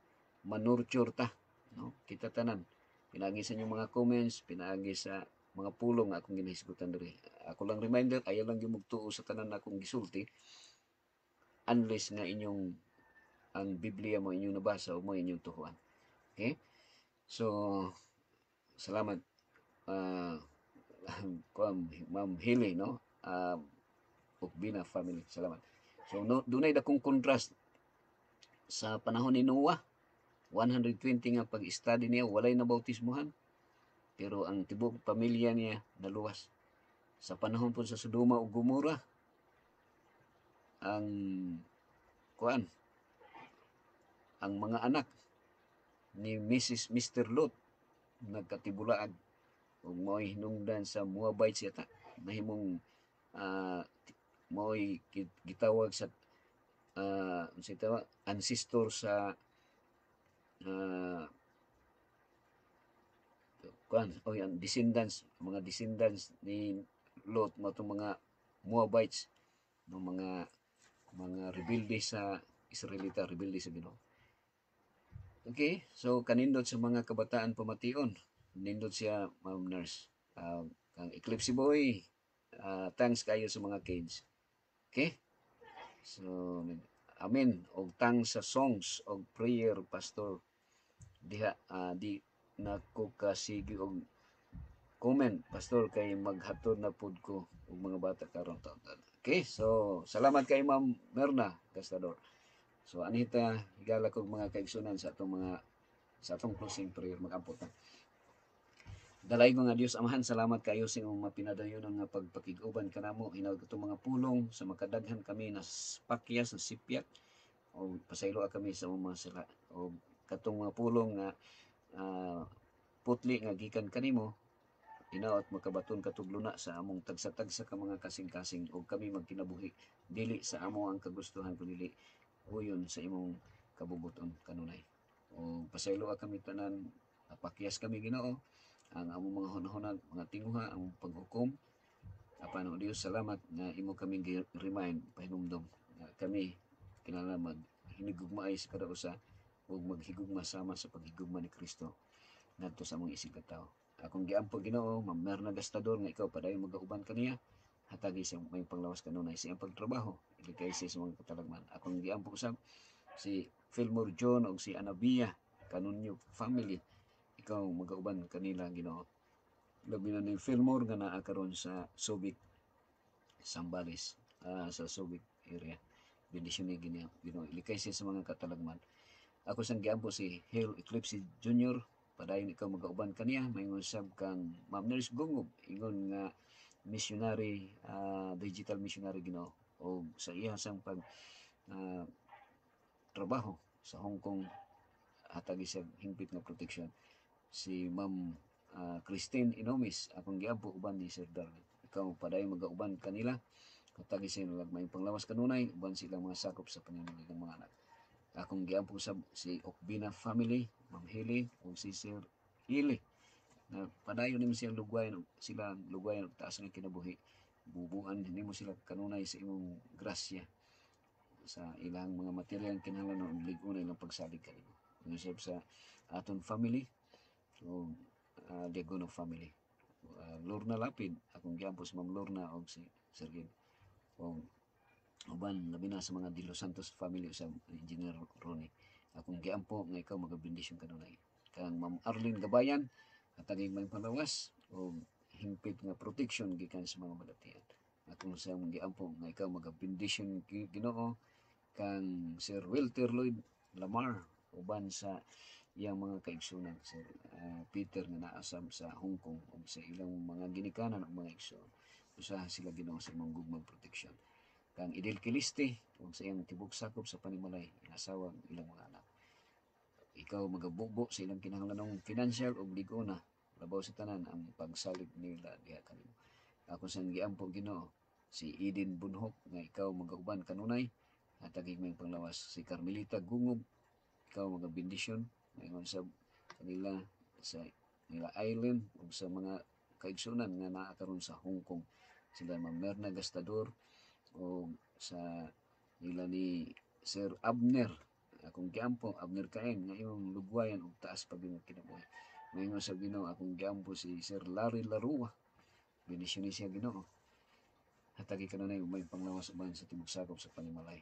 manurture ta, no? Kita tanan. Pinaagi sa inyong mga comments, pinaagi sa mga pulong nga akong ginahisgutan diri. Ako lang reminder, ayaw lang yung magtuo sa tanan akong gisulti unless nga inyong ang Biblia mo inyong nabasa o mo inyong tuhuan. Okay? So, salamat. Ma'am Hili, no? Ukbina family. Salamat. So, dunay dakong contrast sa panahon ni Noah. 120 nga pag-study niya, walay na bautismuhan. Pero ang tibok pamilya niya naluwas. Sa panahon po sa Sodoma o Gomora, ang mga anak ni Mr. Lot, nagkatibulaan ug mo'y hinungdan sa Moabites yata nahimong mo'y gitawag sa unsay tawag ancestor sa o yan, mga descendants ni Lot mo itong mga Moabites ng mga rebelde sa Israelita, rebelde sa Ginoo. Okay, so kanindot sa mga kabataan pamation, nindot siya Ma'am Nurse. Kang Eclipse Boy, thanks kayo sa mga kids. Okay? So, amen. Og thanks sa songs og prayer, Pastor. Di na ko kasigi og comment, Pastor, kay maghatod na pud ko og mga bata karon taon. Okay, so salamat kay Ma'am Merna Gastador. So anita higala kog mga kaigsunan sa atong closing prayer mag-ampot na. Dalay mga Dios Amahan, salamat kayo sa imong mapinadayon nga pagpakig-uban kanamo hinawag katong mga pulong sa makadaghan kami na pakyas na sipyak o pasaylo kami sa mga sala o katong mga pulong nga putli nga gikan kanimo hinaot makabaton katugluna sa among tagsa-tagsa ka mga kasing-kasing o kami magkinabuhi dili sa amo ang kagustuhan kundi huyon sa imong kabubuton kanunay. O pasaylo kami tanan, pakyas kami Ginoo ang among mga hunahunag, mga tinguha, ang paghukom. Apan o Dios, salamat na imo kami remind pahinumdom na kami kinahanglan hinigugmaay sa kada usa ug maghigugma sama sa paghigugma ni Kristo ngadto sa among isig katawo. Akong giampo Ginoo, Ma'am Merna Gastador nga ikaw padayon magauban kaniya hatagi sa may panglawas kanunay sa iyang pagtrabaho ilikay sa mga katalagman. Akong giampo usab si Fillmore John o si Anabia Kanunyo family, ikaw magauban kanila Ginoo. Labi na ni Fillmore nga naa karon sa Subic, Sambales, sa Subic area. Bendisyon ni Ginoo, ilikay siya sa mga katalagman. Ako sang giampo si Hale Eclipse Jr. Padayon ikaw magauban kaniya, maingon sab kang Ma'am Nurse Gungog, ingon nga missionary, digital missionary Ginoo o sa iya sang pag trabaho sa Hong Kong hatagi sa hingpit nga protection. Si Ma'am Christine Inomis, akong giampo uban ni Sir Darwin. Ikaw padayon magauban kanila hatagi sa nalagmayong panglawas kanunay uban silang mga sakop sa pananalig ng mga anak. Akong giampo sab si Okbina family, Ma'am Hili o si Sir Hili na padayon nimo silang lugwayan og taas nga kinabuhi. Bubuan nimo sila kanunay sa imong grasya sa ilang mga material kinahanglan og ligon ilang pagsalig kanimo. Usab sa aton family o Diagono family. Lorna Lapid, akong giampo si Ma'am Lorna o si Sir Gid. O uban labi na sa mga De Los Santos family sa Engineer Ronnie. Akong giampo nga ikaw magabendisyon kanunay. Kang Ma'am Arlene Gabayan, hatagig may palawas o hingpit nga protection gikan sa mga balatian. Akong sa giampo nga ikaw magabendisyon Ginoo kang Sir Walter Lloyd Lamar uban sa iyang mga kaigsunan Sir Peter nga naasam sa Hong Kong o sa ilang mga ginikanan o mga igsoon. Usaha sila Ginoo sa imong gugmang protection. Kang Idel Kiliste o sa iyang tibok sakop sa panimalay inasawa ang ilang mga anak. Ikaw magabubo sa ilang kinahanglanong financial o ligona labaw sa tanan ang pagsalig nila diha kanimo. Ako sang giampo Ginoo si Eden Bunhok nga ikaw magauban kanunay hatagig may panglawas. Si Carmelita Gungog ikaw magabendisyon ngayon sa kanila sa nila island o sa mga kaigsunan nga naa karon sa Hong Kong. Sila Ma'am Merna Gastador o sa nila ni Sir Abner, akong giampo Abner Kain nga imong lugwayan og taas pag imong kinabuhi. Ngayon sa Ginoo akong giampo si Sir Larry Larua, bendisyon siya Ginoo hatagi kanunay may panglawas uban sa tibok sakop sa panimalay.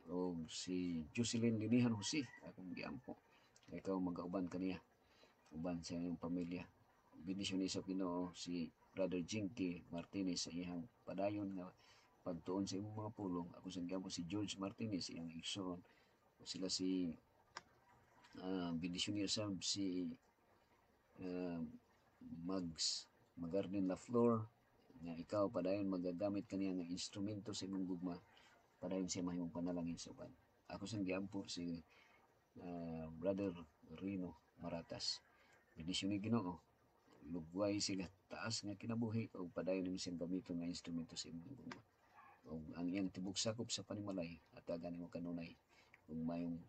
O si Jocelyn Linihan Jose, akong giampo ikaw magauban kaniya uban sa iyong pamilya. Bendisyon sa Ginoo si Brother Jinky Martinez sa iyang padayon nga pagtuon sa imong mga pulong. Ako sa giampo si George Martinez iyang igsoon. Sila si bendisyon sa si Magarden Laflor nga ikaw padayon magagamit kaniya nga instrumento sa imong gugma padayon siya mahimong panalangin sa uban. Ako sang giampo si Brother Rino Maratas. Bendisyon ni Ginoo. Lugway sila taas nga kinabuhi o padayon nimo siyang gamiton nga instrumento sa imong gugma. O ang iyang tibok sakop sa panimalay at gani mo kanunay kung mayong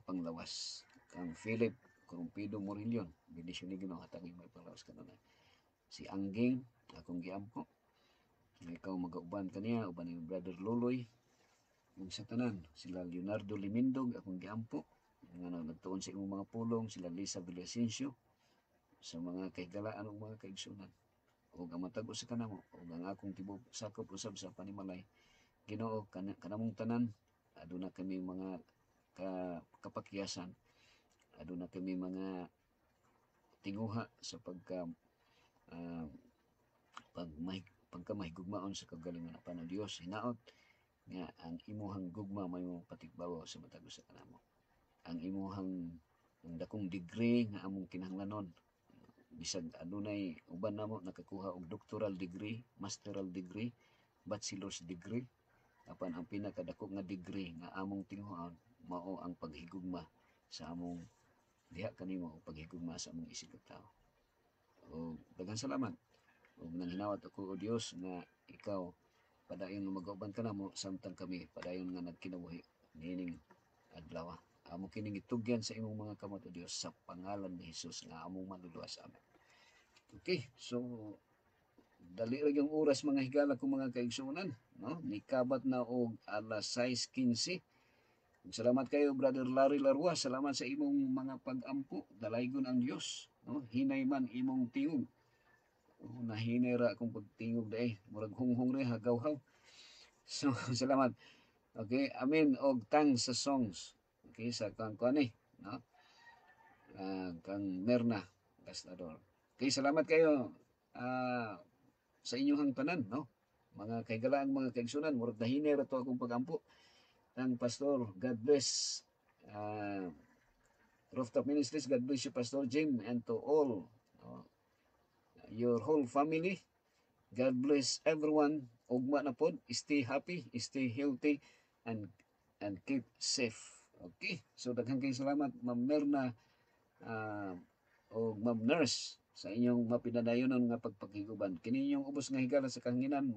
panglawas. Kang Philip Corumpido Morillon, bendisyon ni Ginoo at ang may panglawas kanunay. Si Angging, akong giampo. Ikaw mag-uban kaniya, uban ni Brother Luloy. Yung sa tanan, sila Leonardo Limindog, akong giampo. Nga nagtuon sa imong mga pulong, sila Lisa Villasencio, sa mga kahigalaan o mga kaigsunan. O ang matag sa kanamo, o ang akong tibok sakop usab sa panimalay. Ginoo, kanamong tanan, aduna kami mga kapakyasan, aduna kami mga tinguha sa pagkamahigugmaon sa kagalingon apan ang Dios hinaot nga ang imuhang gugma may mong patigbawo sa matag sa kanamo. Ang imuhang dakong degree nga among kinahanglanon, bisag adunay uban namo nakakuha og doctoral degree, masteral degree, bachelor's degree, apan ang pinakadako nga degree nga among tinguhaon mao ang paghigugma sa among diha kanimo o paghigugma sa among isig ug tao. O daghang salamat. O nanghinawat ako o Dios nga ikaw padayon nga mag-uban ka namo samtang kami padayon nga nagkinabuhi nining adlaw. Amo kining itugyan sa imong mga kamot o Dios sa pangalan ni Hesus nga among manluluwas. Amen. Okay, so dali ra yung oras mga higala kung mga kaigsunan, no? Nikabat na og alas 6:15. Salamat kayo Brother Larry Larua, salamat sa imong mga pag-ampo. Dalaygon ang Dios, no? Hinay man imong tingog. Nahinay ra akong pagtingog dai, murag hunghong re hagaw-haw. So salamat. Okay, amen og tang sa songs. Okay, sa kang kuani, no? Kang Merna Gastador. Okay, salamat kayo sa inyong tanan, no? Mga kahigalaan, mga kaigsunan, murag nahinay ra to akong pagampo. Ang Pastor, God bless. Rooftop Ministries, God bless you, Pastor Jim, and to all your whole family. God bless everyone. Ugma na pod, stay happy, stay healthy, and keep safe. Okay, so daghang kayong salamat, Ma'am Merna o Ma'am Nurse, sa inyong mapinadayonon nga pagpakiguban. Kini inyong ubos nga higala sa kahanginan,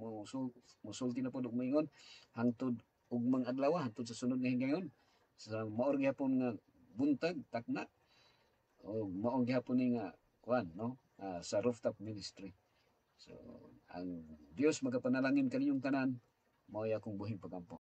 musulti na po og moingon, hangtod ugmang adlaw, hangtod sa sunod nga higayon. Sa maor gyapon nga buntag, takna, o maor gyapon ni nga kuan, no? Sa Rooftop Ministry. So, ang Dios magapanalangin kaninyong tanan, mao akong buhing pagampo.